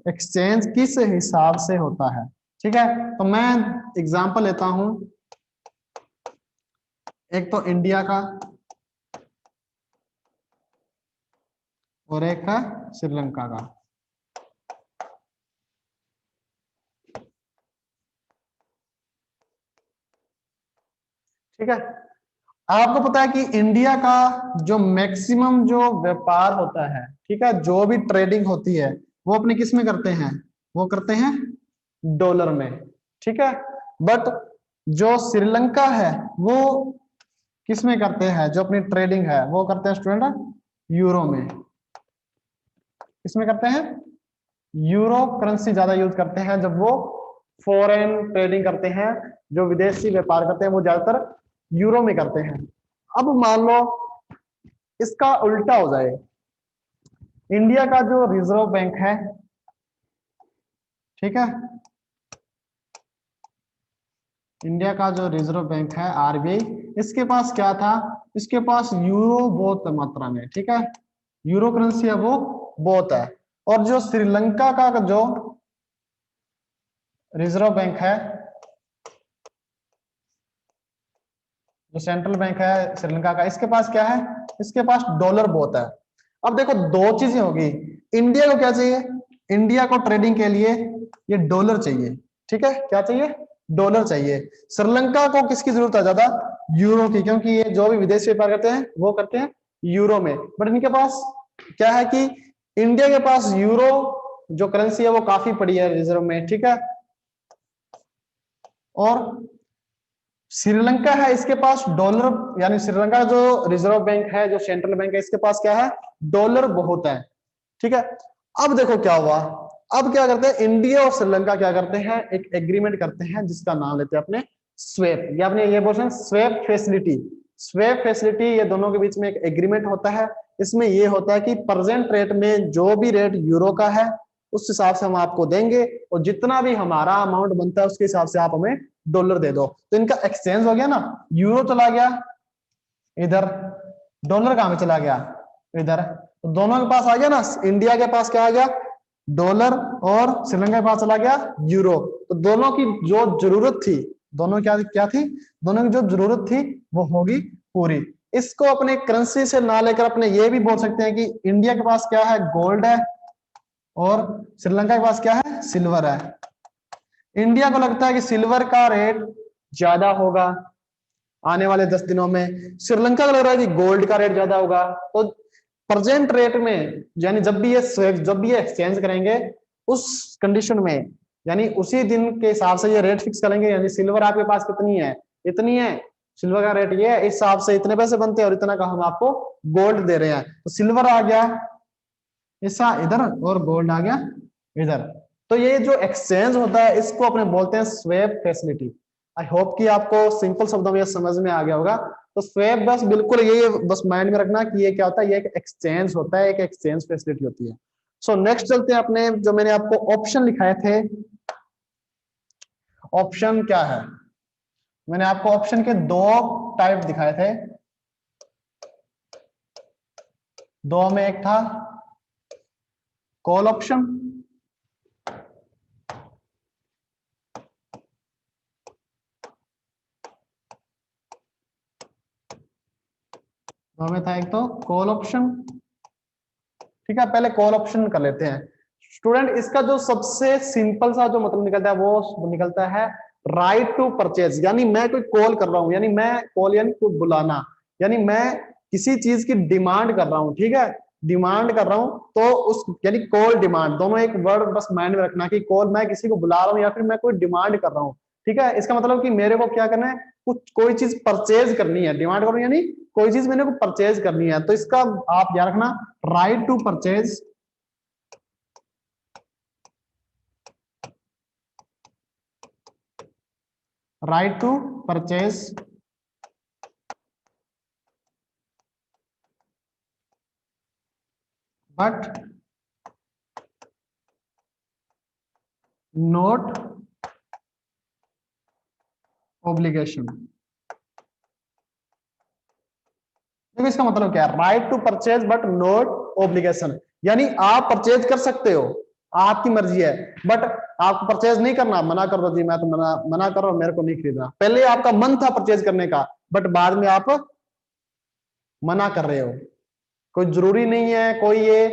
एक्सचेंज किस हिसाब से होता है, ठीक है। तो मैं एग्जांपल लेता हूं, एक तो इंडिया का और एक का श्रीलंका का। ठीक है, आपको पता है कि इंडिया का जो मैक्सिमम जो व्यापार होता है, ठीक है, जो भी ट्रेडिंग होती है वो अपने किस में करते हैं, वो करते हैं डॉलर में, ठीक है। बट जो श्रीलंका है वो किस में करते हैं, जो अपनी ट्रेडिंग है वो करते हैं स्टूडेंट यूरो में। किसमें करते हैं, यूरो करेंसी ज्यादा यूज करते हैं। जब वो फॉरेन ट्रेडिंग करते हैं, जो विदेशी व्यापार करते हैं वो ज्यादातर यूरो में करते हैं। अब मान लो इसका उल्टा हो जाए, इंडिया का जो रिजर्व बैंक है, ठीक है, इंडिया का जो रिजर्व बैंक है आरबीआई, इसके पास क्या था, इसके पास यूरो बहुत मात्रा में, ठीक है, यूरो करेंसी है वो बहुत है। और जो श्रीलंका का जो रिजर्व बैंक है, जो सेंट्रल बैंक है श्रीलंका का, इसके पास क्या है, इसके पास डॉलर बहुत है। अब देखो दो चीजें होगी, इंडिया को क्या चाहिए, इंडिया को ट्रेडिंग के लिए ये डॉलर चाहिए, ठीक है, क्या चाहिए, डॉलर चाहिए। श्रीलंका को किसकी जरूरत है ज्यादा, यूरो की, क्योंकि ये जो भी विदेशी व्यापार करते हैं वो करते हैं यूरो में। बट इनके पास क्या है कि इंडिया के पास यूरो जो करेंसी है वो काफी पड़ी है रिजर्व में, ठीक है, और श्रीलंका है इसके पास डॉलर, यानी श्रीलंका जो रिजर्व बैंक है, जो सेंट्रल बैंक है, इसके पास क्या है, डॉलर बहुत है, ठीक है। अब देखो क्या हुआ, अब क्या करते हैं, इंडिया और श्रीलंका क्या करते हैं, एक एग्रीमेंट करते हैं जिसका नाम लेते हैं अपने स्वेप, या अपने ये बोलते हैं स्वेप फैसिलिटी। स्वेप फैसिलिटी, ये दोनों के बीच में एक एग्रीमेंट होता है। इसमें ये होता है कि प्रेजेंट रेट में जो भी रेट यूरो का है उस हिसाब से हम आपको देंगे, और जितना भी हमारा अमाउंट बनता है उसके हिसाब से आप हमें डॉलर दे दो। तो इनका एक्सचेंज हो गया ना, यूरो चला गया इधर, डॉलर कहां में चला गया, इधर। तो दोनों के पास आ गया ना, इंडिया के पास क्या आ गया, डॉलर, और श्रीलंका के पास चला गया यूरो। तो दोनों की जो जरूरत थी, दोनों क्या क्या थी, दोनों की जो जरूरत थी वो होगी पूरी। इसको अपने करेंसी से ना लेकर अपने ये भी बोल सकते हैं कि इंडिया के पास क्या है, गोल्ड है, और श्रीलंका के पास क्या है, सिल्वर है। इंडिया को लगता है कि सिल्वर का रेट ज्यादा होगा आने वाले 10 दिनों में, श्रीलंका को लग रहा है कि गोल्ड का रेट ज्यादा होगा। तो प्रेजेंट रेट में, यानी जब भी ये एक्सचेंज करेंगे उस कंडीशन में, यानी उसी दिन के हिसाब से ये रेट फिक्स करेंगे, यानी सिल्वर आपके पास कितनी है, इतनी है, सिल्वर का रेट ये है, इस हिसाब से इतने पैसे बनते हैं और इतना का हम आपको गोल्ड दे रहे हैं। तो सिल्वर आ गया ऐसा इधर, और गोल्ड आ गया इधर। तो ये जो एक्सचेंज होता है इसको अपने बोलते हैं स्वेप फैसिलिटी। आई होप कि आपको सिंपल शब्दों में समझ में आ गया होगा। तो स्वेप बस बिल्कुल ये बस माइंड में रखना कि ये क्या होता है, ये एक एक्सचेंज होता है, एक एक्सचेंज फैसिलिटी होती है। सो नेक्स्ट चलते हैं अपने, जो मैंने आपको ऑप्शन लिखाए थे, ऑप्शन क्या है, मैंने आपको ऑप्शन के दो टाइप दिखाए थे, दो में एक था कॉल ऑप्शन, दो में था एक तो कॉल ऑप्शन, ठीक है। पहले कॉल ऑप्शन कर लेते हैं स्टूडेंट। इसका जो सबसे सिंपल सा जो मतलब निकलता है वो निकलता है राइट टू परचेज, यानी मैं कोई कॉल कर रहा हूं, यानी मैं कॉल यानी कोई बुलाना, यानी मैं किसी चीज की डिमांड कर रहा हूं, ठीक है, डिमांड कर रहा हूं। तो उस यानी कॉल डिमांड, दोनों एक वर्ड बस माइंड में रखना कि कॉल मैं किसी को बुला रहा हूं या फिर मैं कोई डिमांड कर रहा हूं, ठीक है। इसका मतलब कि मेरे को क्या करना है, कुछ कोई चीज परचेज करनी है, डिमांड करूं यानी कोई चीज मैंने को परचेज करनी है। तो इसका आप याद रखना right to purchase, right to purchase but not obligation. देखो इसका मतलब क्या है, right to purchase but not obligation, यानी आप परचेज कर सकते हो, आपकी मर्जी है, बट आपको परचेज नहीं करना, मना कर दो जी, मैं तो मना कर रहा हूं, मेरे को नहीं खरीदना। पहले आपका मन था परचेज करने का, बट बाद में आप मना कर रहे हो। कोई जरूरी नहीं है, कोई ये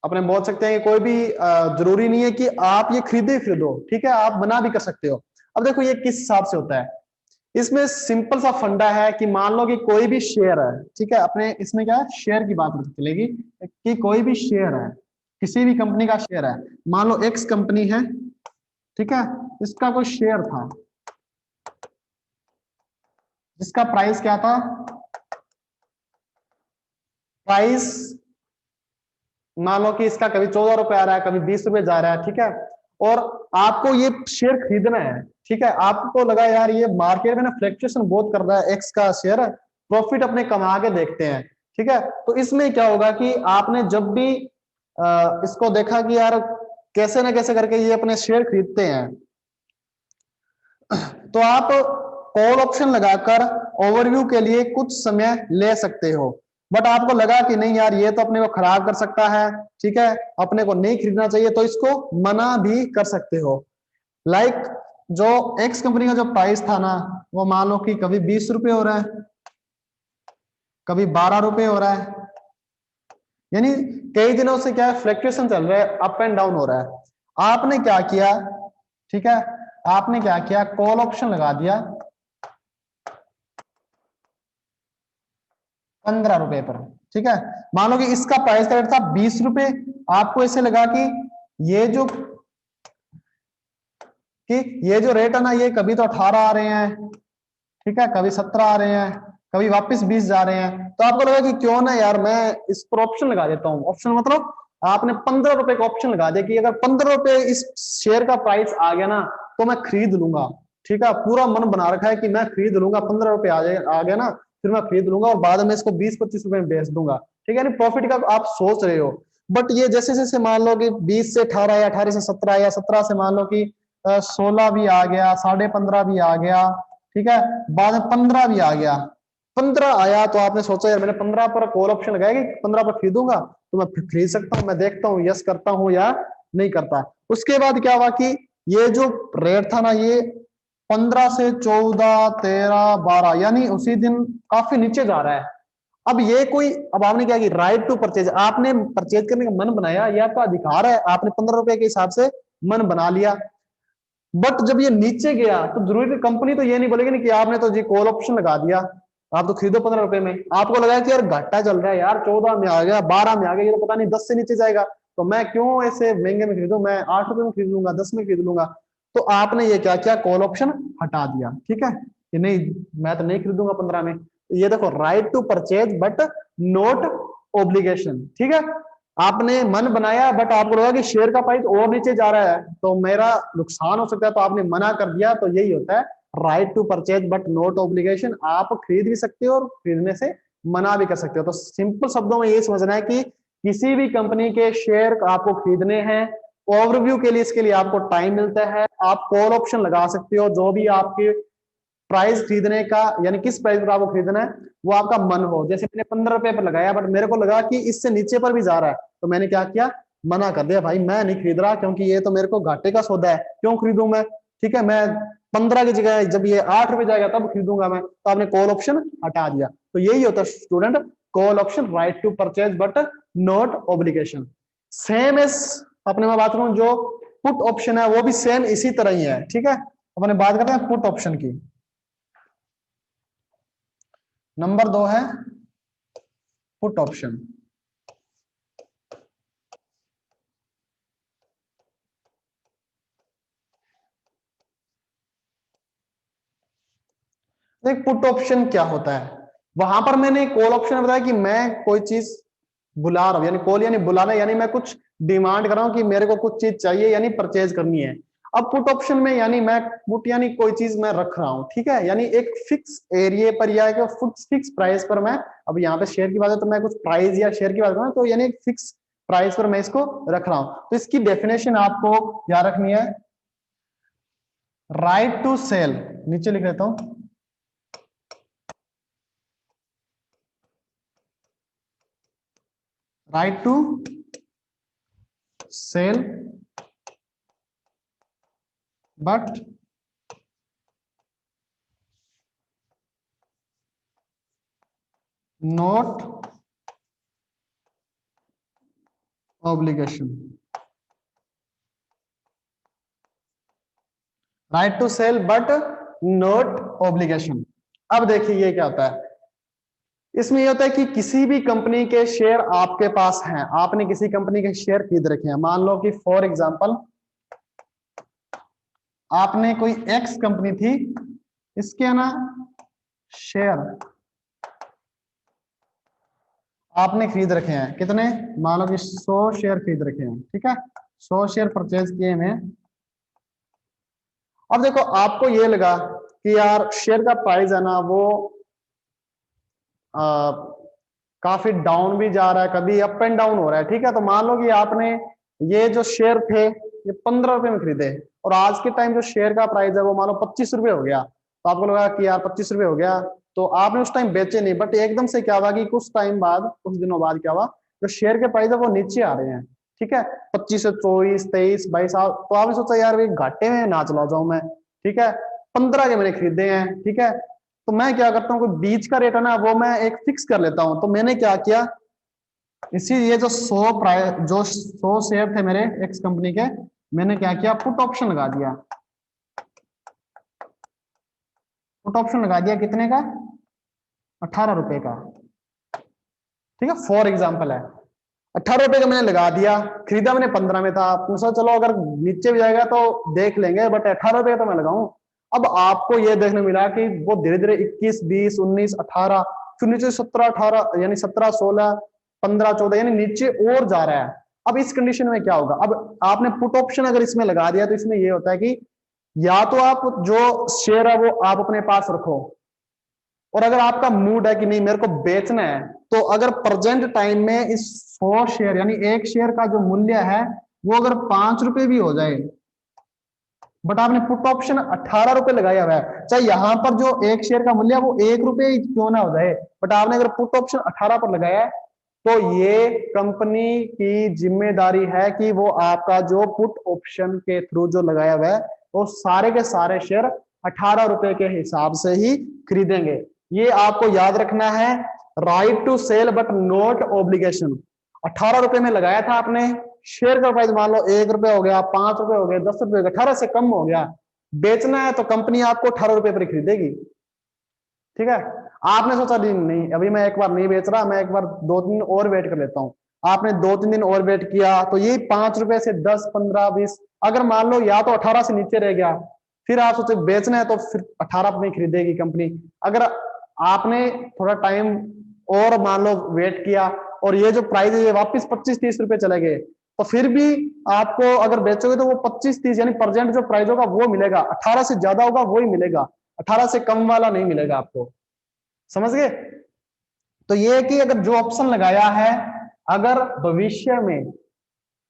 अपने बोल सकते हैं कि कोई भी जरूरी नहीं है कि आप ये खरीदो, ठीक है, आप मना भी कर सकते हो। अब देखो ये किस हिसाब से होता है, इसमें सिंपल सा फंडा है कि मान लो कि कोई भी शेयर है, ठीक है, अपने इसमें क्या है, शेयर की बात चलेगी कि कोई भी शेयर है, किसी भी कंपनी का शेयर है, मान लो एक्स कंपनी है, ठीक है, इसका कोई शेयर था जिसका प्राइस क्या था, प्राइस मान लो कि इसका कभी 14 रुपए आ रहा है, कभी 20 रुपए जा रहा है, ठीक है, और आपको ये शेयर खरीदना है, ठीक है, आपको लगा यार ये मार्केट में ना फ्लक्चुएशन बहुत कर रहा है, एक्स का शेयर है, प्रॉफिट अपने कमा के देखते हैं, ठीक है। तो इसमें क्या होगा कि आपने जब भी इसको देखा कि यार कैसे ना कैसे करके ये अपने शेयर खरीदते हैं, तो आप कॉल ऑप्शन लगाकर ओवरव्यू के लिए कुछ समय ले सकते हो। बट आपको लगा कि नहीं यार ये तो अपने को खराब कर सकता है, ठीक है, अपने को नहीं खरीदना चाहिए, तो इसको मना भी कर सकते हो। लाइक जो एक्स कंपनी का जो प्राइस था ना, वो मान लो कि कभी 20 रुपए हो रहा है, कभी 12 रुपए हो रहा है, यानी कई दिनों से क्या है, फ्लक्चुएशन चल रहा है, अप एंड डाउन हो रहा है। आपने क्या किया, ठीक है, आपने क्या किया, कॉल ऑप्शन लगा दिया 15 रुपए पर, ठीक है। मान लो कि इसका प्राइस का रेट था 20 रुपए, आपको ऐसे लगा कि ये जो ये जो रेट है ना, ये कभी तो 18 आ रहे हैं, ठीक है, कभी 17 आ रहे हैं, कभी वापस 20 जा रहे हैं, तो आपको लगा कि क्यों ना यार मैं इस पर ऑप्शन लगा देता हूँ। ऑप्शन मतलब आपने 15 रुपए का ऑप्शन लगा दिया कि अगर 15 रुपए इस शेयर का प्राइस आ गया ना तो मैं खरीद लूंगा, ठीक है, पूरा मन बना रखा है कि मैं खरीद लूंगा, 15 रुपए आ गया ना फिर मैं खरीद लूंगा और बाद में इसको 20-25 रुपए में बेच दूंगा, ठीक है, यानी प्रॉफिट का आप सोच रहे हो। बट ये जैसे जैसे मान लो कि 20 से 18 या 18 से 17 या 17 से मान लो कि 16 भी आ गया, 15.5 भी आ गया, ठीक है, बाद में 15 भी आ गया, 15 आया तो आपने सोचा यार मैंने 15 पर कॉल ऑप्शन लगाया कि 15 पर खरीदूंगा, तो मैं खरीद सकता हूं, मैं देखता हूँ यस करता हूँ या नहीं करता। उसके बाद क्या हुआ कि ये जो रेट था ना, ये 15 से 14, 13, 12 यानी उसी दिन काफी नीचे जा रहा है। अब ये कोई, अब आपने क्या किया, राइट टू परचेज, आपने परचेज करने का मन बनाया, यह आपका अधिकार है, आपने 15 रुपए के हिसाब से मन बना लिया। बट जब ये नीचे गया तो जरूरी कंपनी तो ये नहीं बोलेगी कि आपने तो जी कॉल ऑप्शन लगा दिया, आप तो खरीदो 15 रुपए में, आपको लगा कि यार घाटा चल रहा है यार, 14 में आ गया, 12 में आ गया, ये तो पता नहीं 10 से नीचे जाएगा, तो मैं क्यों ऐसे महंगे में खरीदूं, मैं 8 रुपए में खरीद लूंगा, 10 में खरीद लूंगा। तो आपने ये क्या किया, कॉल ऑप्शन हटा दिया, ठीक है, कि नहीं मैं तो नहीं खरीदूंगा 15 में। ये देखो, right to purchase but not obligation, ठीक है, आपने मन बनाया बट आपको लगा कि शेयर का प्राइस और नीचे जा रहा है तो मेरा नुकसान हो सकता है, तो आपने मना कर दिया, तो यही होता है right to purchase but not obligation. आप खरीद भी सकते हो और खरीदने से मना भी कर सकते हो। तो सिंपल शब्दों में ये समझना है कि किसी भी कंपनी के शेयर आपको खरीदने हैं, ओवरव्यू के लिए इसके लिए आपको टाइम मिलता है, आप कॉल ऑप्शन लगा सकते हो, जो भी आपके प्राइस खरीदने का यानी किस प्राइस पर आपको खरीदना है वो आपका मन हो। जैसे मैंने 15 रुपए पर लगाया बट मेरे को लगा कि इससे नीचे पर भी जा रहा है, तो मैंने क्या किया, मना कर दिया, भाई मैं नहीं खरीद रहा क्योंकि ये तो मेरे को घाटे का सौदा है, क्यों खरीदूं मैं, ठीक है, मैं 15 की जगह जब ये 8 रुपए जाएगा तब खरीदूंगा मैं, तो आपने कॉल ऑप्शन हटा दिया। तो यही होता है student, call option, right to purchase but not obligation. Same as अपने मैं बात करूं जो पुट ऑप्शन है वो भी सेम इसी तरह ही है, ठीक है। अपने बात करते हैं पुट ऑप्शन की। नंबर 2 है पुट ऑप्शन। देख पुट ऑप्शन क्या होता है, वहां पर मैंने कॉल ऑप्शन बताया कि मैं कोई चीज बुला रहा हूं, यानी कॉल यानी बुलाना, यानी मैं कुछ डिमांड कर रहा हूं कि मेरे को कुछ चीज चाहिए यानी परचेज करनी है। अब पुट ऑप्शन में यानी मैं पुट यानी कोई चीज मैं रख रहा हूं, ठीक है, यानी एक फिक्स एरिया पर या एक फिक्स प्राइस पर मैं, अब यहाँ पे शेयर की बात है तो मैं कुछ प्राइस या शेयर की बात करूँ तो यानी एक फिक्स प्राइस पर मैं इसको रख रहा हूं। तो इसकी डेफिनेशन आपको याद रखनी है, राइट टू सेल, नीचे लिख देता हूं, right to sell but not obligation, right to sell but not obligation. अब देखिए ये क्या होता है, इसमें ये होता है कि किसी भी कंपनी के शेयर आपके पास हैं, आपने किसी कंपनी के शेयर खरीद रखे हैं, मान लो कि फॉर एग्जांपल आपने कोई एक्स कंपनी थी, इसके ना शेयर आपने खरीद रखे हैं, कितने, मान लो कि 100 शेयर खरीद रखे हैं, ठीक है, 100 शेयर परचेज किए हैं। अब देखो आपको ये लगा कि यार शेयर का प्राइस है ना वो काफी डाउन भी जा रहा है, कभी अप एंड डाउन हो रहा है, ठीक है। तो मान लो कि आपने ये जो शेयर थे ये 15 रुपए में खरीदे, और आज के टाइम जो शेयर का प्राइस है वो मान लो 25 रुपए हो गया, तो आपको लगा कि यार 25 रुपए हो गया, तो आपने उस टाइम बेचे नहीं, बट एकदम से क्या हुआ कि कुछ टाइम बाद, कुछ दिनों बाद क्या हुआ, जो शेयर के प्राइस है वो नीचे आ रहे हैं, ठीक है, 25 से 24, 23, 22, तो आपने सोचा यार ये घाटे में ना चला जाऊं मैं, ठीक है, 15 के मैंने खरीदे हैं, ठीक है। तो मैं क्या करता हूँ, कोई बीच का रेट है ना वो मैं एक फिक्स कर लेता हूँ। तो मैंने क्या किया, इसी ये जो 100 शेयर थे मेरे एक्स कंपनी के, मैंने क्या किया, पुट ऑप्शन लगा दिया। पुट ऑप्शन लगा दिया कितने का, 18 रुपए का, ठीक है, फॉर एग्जाम्पल है। 18 रुपए का मैंने लगा दिया, खरीदा मैंने 15 में था, पूछा चलो अगर नीचे भी जाएगा तो देख लेंगे, बट 18 रुपए तो मैं लगाऊं। अब आपको ये देखने मिला कि वो धीरे धीरे 21, 20, 19, 18, फिर नीचे 17, 18, यानी 17, 16, 15, 14, यानी नीचे और जा रहा है। अब इस कंडीशन में क्या होगा, अब आपने पुट ऑप्शन अगर इसमें लगा दिया तो इसमें ये होता है कि या तो आप जो शेयर है वो आप अपने पास रखो, और अगर आपका मूड है कि नहीं मेरे को बेचना है, तो अगर प्रेजेंट टाइम में इस 100 शेयर यानी एक शेयर का जो मूल्य है वो अगर 5 रुपए भी हो जाए, बट आपने पुट ऑप्शन 18 रुपए लगाया हुआ है, चाहे यहां पर जो एक शेयर का मूल्य है वो 1 रुपए ही क्यों ना हो जाए, बट आपने अगर पुट ऑप्शन 18 पर लगाया है, तो ये कंपनी की जिम्मेदारी है कि वो आपका जो पुट ऑप्शन के थ्रू जो लगाया हुआ है वो सारे के सारे शेयर 18 रुपए के हिसाब से ही खरीदेंगे। ये आपको याद रखना है, right to sell but not obligation. 18 रुपए में लगाया था आपने, शेयर का प्राइस मान लो 1 रुपए हो गया, 5 रुपए हो गए, 10 रुपए हो गए, 18 से कम हो गया, बेचना है तो कंपनी आपको 18 रुपए पर खरीदेगी, ठीक है। आपने सोचा नहीं नहीं अभी मैं एक बार नहीं बेच रहा, मैं एक बार 2-3 दिन और वेट कर लेता हूं, आपने 2-3 दिन और वेट किया, तो ये 5 रुपए से 10, 15, 20, अगर मान लो या तो 18 से नीचे रह गया, फिर आप सोचे बेचना है तो फिर 18 में खरीदेगी कंपनी। अगर आपने थोड़ा टाइम और मान लो वेट किया और ये जो प्राइस है ये वापस 25-30 रुपए चले गए, तो फिर भी आपको अगर बेचोगे तो वो 25-30 यानी प्रेजेंट जो प्राइस होगा वो मिलेगा, 18 से ज्यादा होगा वो ही मिलेगा, 18 से कम वाला नहीं मिलेगा आपको, समझ गए। तो ये है कि अगर जो ऑप्शन लगाया है, अगर भविष्य में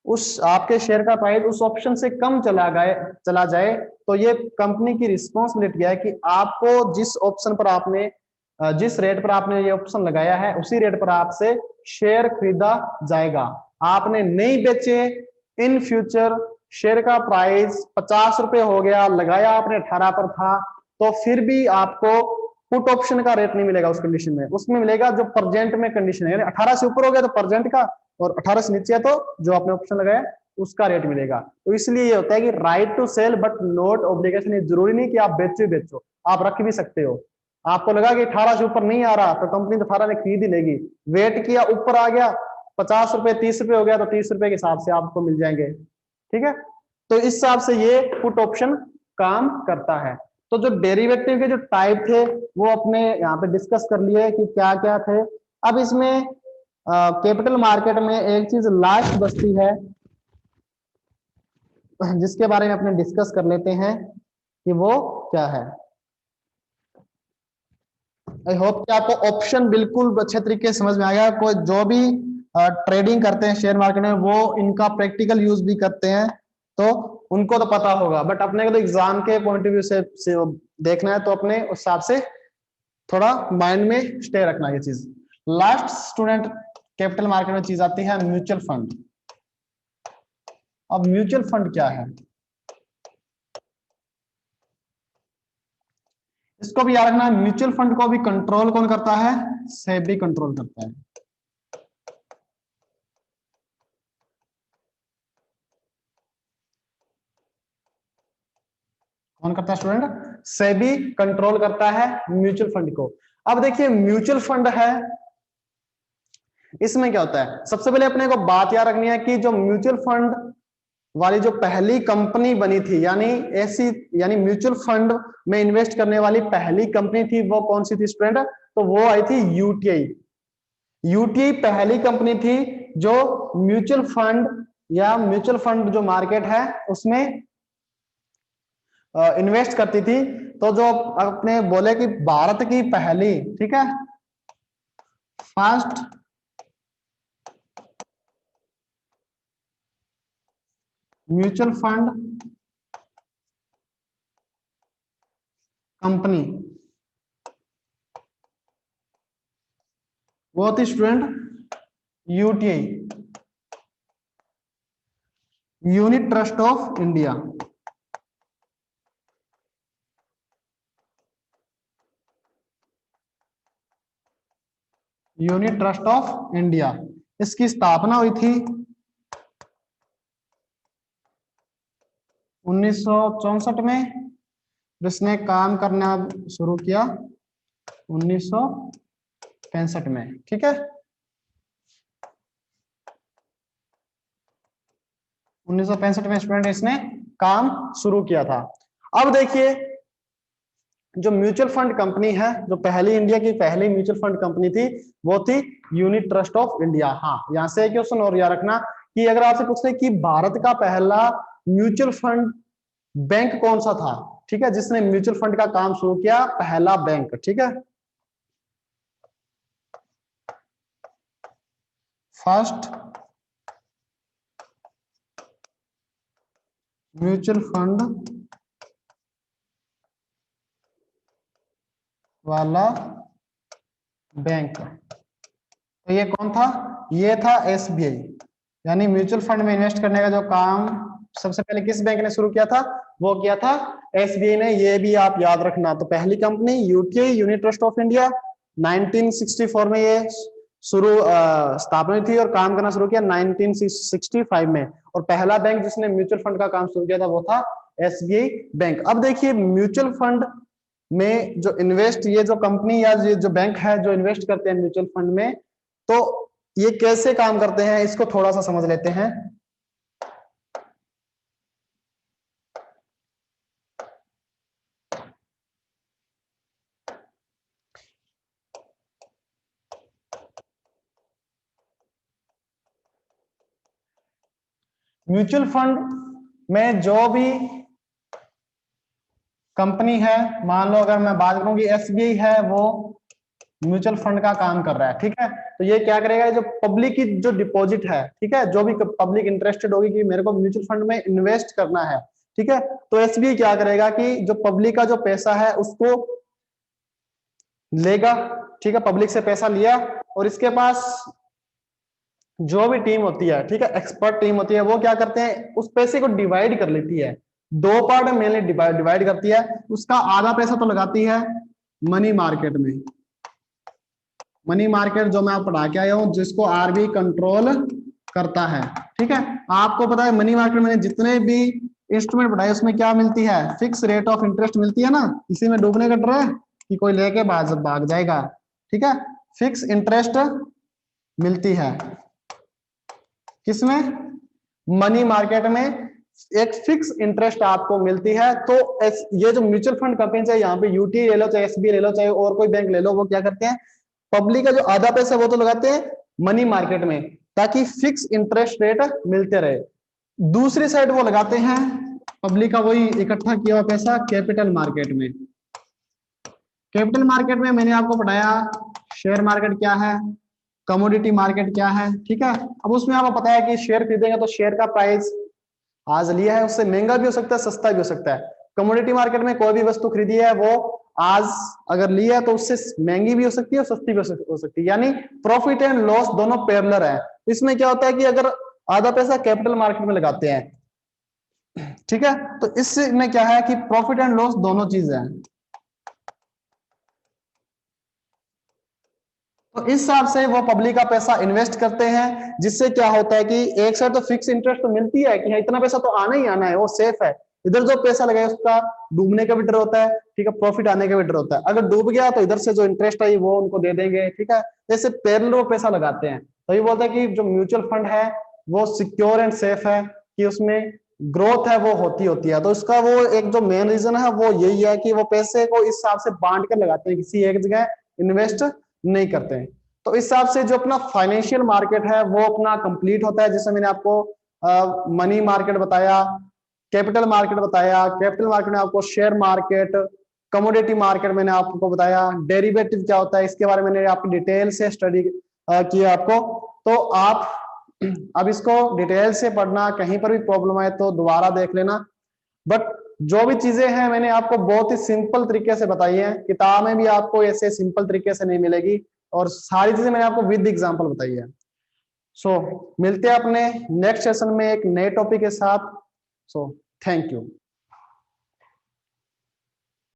उस आपके शेयर का प्राइस उस ऑप्शन से कम चला जाए, तो ये कंपनी की रिस्पॉन्सिबिलिटी है कि आपको जिस ऑप्शन पर आपने जिस रेट पर आपने ये ऑप्शन लगाया है उसी रेट पर आपसे शेयर खरीदा जाएगा। आपने नहीं बेचे, इन फ्यूचर शेयर का प्राइस 50 रुपए हो गया, लगाया आपने 18 पर था, तो फिर भी आपको पुट ऑप्शन का रेट नहीं मिलेगा उस कंडीशन में, उसमें मिलेगा जो प्रेजेंट में कंडीशन है, यानी 18 से ऊपर हो गया तो प्रेजेंट का, और 18 से नीचे है तो जो आपने ऑप्शन लगाया उसका रेट मिलेगा। तो इसलिए ये होता है कि right to sell but not obligation. ये जरूरी नहीं कि आप बेचो, आप रख भी सकते हो। आपको लगा कि 18 से ऊपर नहीं आ रहा तो कंपनी तो 18 में खरीद ही लेगी, वेट किया ऊपर आ गया 50 रुपए 30 रुपए हो गया तो 30 रुपए के हिसाब से आपको मिल जाएंगे, ठीक है। तो इस हिसाब से ये पुट ऑप्शन काम करता है। तो जो डेरिवेटिव के जो टाइप थे वो अपने यहाँ पे डिस्कस कर लिए कि क्या क्या थे। अब इसमें कैपिटल मार्केट में एक चीज लास्ट बचती है जिसके बारे में अपने डिस्कस कर लेते हैं कि वो क्या है। आई होप कि आपको ऑप्शन बिल्कुल अच्छे तरीके से समझ में आएगा। कोई जो भी ट्रेडिंग करते हैं शेयर मार्केट में वो इनका प्रैक्टिकल यूज भी करते हैं तो उनको तो पता होगा, बट अपने को तो एग्जाम के पॉइंट ऑफ व्यू से देखना है, तो अपने उस हिसाब से थोड़ा माइंड में स्टे रखना ये चीज। लास्ट स्टूडेंट कैपिटल मार्केट में चीज आती है म्यूचुअल फंड। अब म्यूचुअल फंड क्या है इसको भी याद रखना। म्यूचुअल फंड को भी कंट्रोल कौन करता है, सेबी कंट्रोल करता है। कौन करता है स्टूडेंट, सेबी कंट्रोल करता है म्यूचुअल फंड को। अब देखिए म्यूचुअल फंड है, इसमें क्या होता है, सबसे पहले अपने को बात याद रखनी है कि जो म्यूचुअल फंड वाली जो पहली कंपनी बनी थी, यानी म्यूचुअल फंड में इन्वेस्ट करने वाली पहली कंपनी थी वो कौन सी थी स्टूडेंट, तो वो आई थी यूटीआई। यूटीआई पहली कंपनी थी जो म्यूचुअल फंड या म्यूचुअल फंड जो मार्केट है उसमें इन्वेस्ट करती थी। तो जो अपने बोले कि भारत की पहली, ठीक है, फर्स्ट म्यूचुअल फंड कंपनी वो थी student UTI, unit trust of India. Unit trust of India, इसकी स्थापना हुई थी 1964 में। जिसने काम करना शुरू किया 1965 में। ठीक है, 1965 में स्टूडेंट इसने काम शुरू किया था। अब देखिए, जो म्यूचुअल फंड कंपनी है, जो पहली इंडिया की पहली म्यूचुअल फंड कंपनी थी, वो थी यूनिट ट्रस्ट ऑफ इंडिया। हाँ, यहां से क्वेश्चन और याद रखना कि अगर आपसे पूछते कि भारत का पहला म्यूचुअल फंड बैंक कौन सा था, ठीक है, जिसने म्यूचुअल फंड का काम शुरू किया, पहला बैंक। ठीक है, फर्स्ट म्यूचुअल फंड वाला बैंक, तो ये कौन था? ये था एसबीआई। यानी म्यूचुअल फंड में इन्वेस्ट करने का जो काम सबसे पहले किस बैंक ने शुरू किया था? वो किया था एसबीआई ने। ये भी आप याद रखना। तो पहली company UTI, unit trust of India, 1964 में ये स्थापना थी और काम करना शुरू किया 1965 में। और पहला बैंक जिसने म्यूचुअल फंड का काम शुरू किया था वो था एसबीआई बैंक। अब देखिए, म्यूचुअल फंड में जो इन्वेस्ट, ये जो कंपनी या ये जो बैंक है जो इन्वेस्ट करते हैं म्यूचुअल फंड में, तो ये कैसे काम करते हैं इसको थोड़ा सा समझ लेते हैं। म्यूचुअल फंड में जो भी कंपनी है, मान लो अगर मैं बात करूं कि एसबीआई है, वो म्यूचुअल फंड का काम कर रहा है। ठीक है, तो ये क्या करेगा, जो पब्लिक की जो डिपॉजिट है, ठीक है, जो भी पब्लिक इंटरेस्टेड होगी कि मेरे को म्यूचुअल फंड में इन्वेस्ट करना है, ठीक है, तो एसबीआई क्या करेगा कि जो पब्लिक का जो पैसा है उसको लेगा। ठीक है, पब्लिक से पैसा लिया और इसके पास जो भी टीम होती है, ठीक है, एक्सपर्ट टीम होती है, वो क्या करते हैं, उस पैसे को डिवाइड कर लेती है। दो पार्ट में मेनली डिवाइड करती है। उसका आधा पैसा तो लगाती है मनी मार्केट में। मनी मार्केट जो मैं पढ़ा के आया हूं, जिसको आरबीआई कंट्रोल करता है। ठीक है, आपको पता है मनी मार्केट में जितने भी इंस्ट्रूमेंट पढ़ाए उसमें क्या मिलती है? फिक्स रेट ऑफ इंटरेस्ट मिलती है ना। इसी में डूबने का डर है कि कोई लेके भाग जाएगा। ठीक है, फिक्स इंटरेस्ट मिलती है किसमें? मनी मार्केट में एक फिक्स इंटरेस्ट आपको मिलती है। तो ये जो म्यूचुअल फंड कंपनी, चाहे यहाँ पे यूटीआई ले लो, चाहे एसबीआई ले लो, चाहे और कोई बैंक ले लो, वो क्या करते हैं, पब्लिक का जो आधा पैसा वो तो लगाते हैं मनी मार्केट में, ताकि फिक्स इंटरेस्ट रेट मिलते रहे। दूसरी साइड वो लगाते हैं पब्लिक का वही इकट्ठा किया हुआ पैसा कैपिटल मार्केट में। कैपिटल मार्केट में मैंने आपको पढ़ाया शेयर मार्केट क्या है, कमोडिटी मार्केट क्या है। ठीक है, अब उसमें आपको पता है कि शेयर खरीदेंगे तो शेयर का प्राइस आज लिया है, उससे महंगा भी हो सकता है, सस्ता भी हो सकता है। कमोडिटी मार्केट में कोई भी वस्तु खरीदी है, वो आज अगर लिया है तो उससे महंगी भी हो सकती है और सस्ती भी हो सकती है। यानी प्रॉफिट एंड लॉस दोनों पैरेलल है। इसमें क्या होता है कि अगर आधा पैसा कैपिटल मार्केट में लगाते हैं, ठीक है, तो इसमें क्या है कि प्रॉफिट एंड लॉस दोनों चीजें हैं। तो इस हिसाब से वो पब्लिक का पैसा इन्वेस्ट करते हैं, जिससे क्या होता है कि एक साइड तो फिक्स इंटरेस्ट तो मिलती है कि इतना पैसा तो आना ही आना है, वो सेफ है। इधर जो पैसा लगाए उसका डूबने का भी डर होता है, ठीक है, प्रॉफिट आने का भी डर होता है। अगर डूब गया तो इधर से जो इंटरेस्ट आई वो उनको दे देंगे। ठीक है, जैसे पैरेलल वो पैसा लगाते हैं। तो ये बोलते हैं कि जो म्यूचुअल फंड है वो सिक्योर एंड सेफ है, कि उसमें ग्रोथ है वो होती है। तो इसका वो एक जो मेन रीजन है वो यही है कि वो पैसे को इस हिसाब से बांट कर लगाते हैं, किसी एक जगह इन्वेस्ट नहीं करते हैं। तो इस हिसाब से जो अपना फाइनेंशियल मार्केट है वो अपना कंप्लीट होता है। जैसे मैंने आपको मनी मार्केट बताया, कैपिटल मार्केट बताया, कैपिटल मार्केट में आपको शेयर मार्केट, कमोडिटी मार्केट मैंने आपको बताया, डेरिवेटिव क्या होता है इसके बारे में मैंने आपकी डिटेल से स्टडी किया आपको। तो आप अब इसको डिटेल से पढ़ना, कहीं पर भी प्रॉब्लम आए तो दोबारा देख लेना। बट जो भी चीजें हैं मैंने आपको बहुत ही सिंपल तरीके से बताई है, किताब में भी आपको ऐसे सिंपल तरीके से नहीं मिलेगी, और सारी चीजें मैंने आपको विद एग्जांपल बताई है। सो मिलते हैं अपने नेक्स्ट सेशन में एक नए टॉपिक के साथ। So thank you.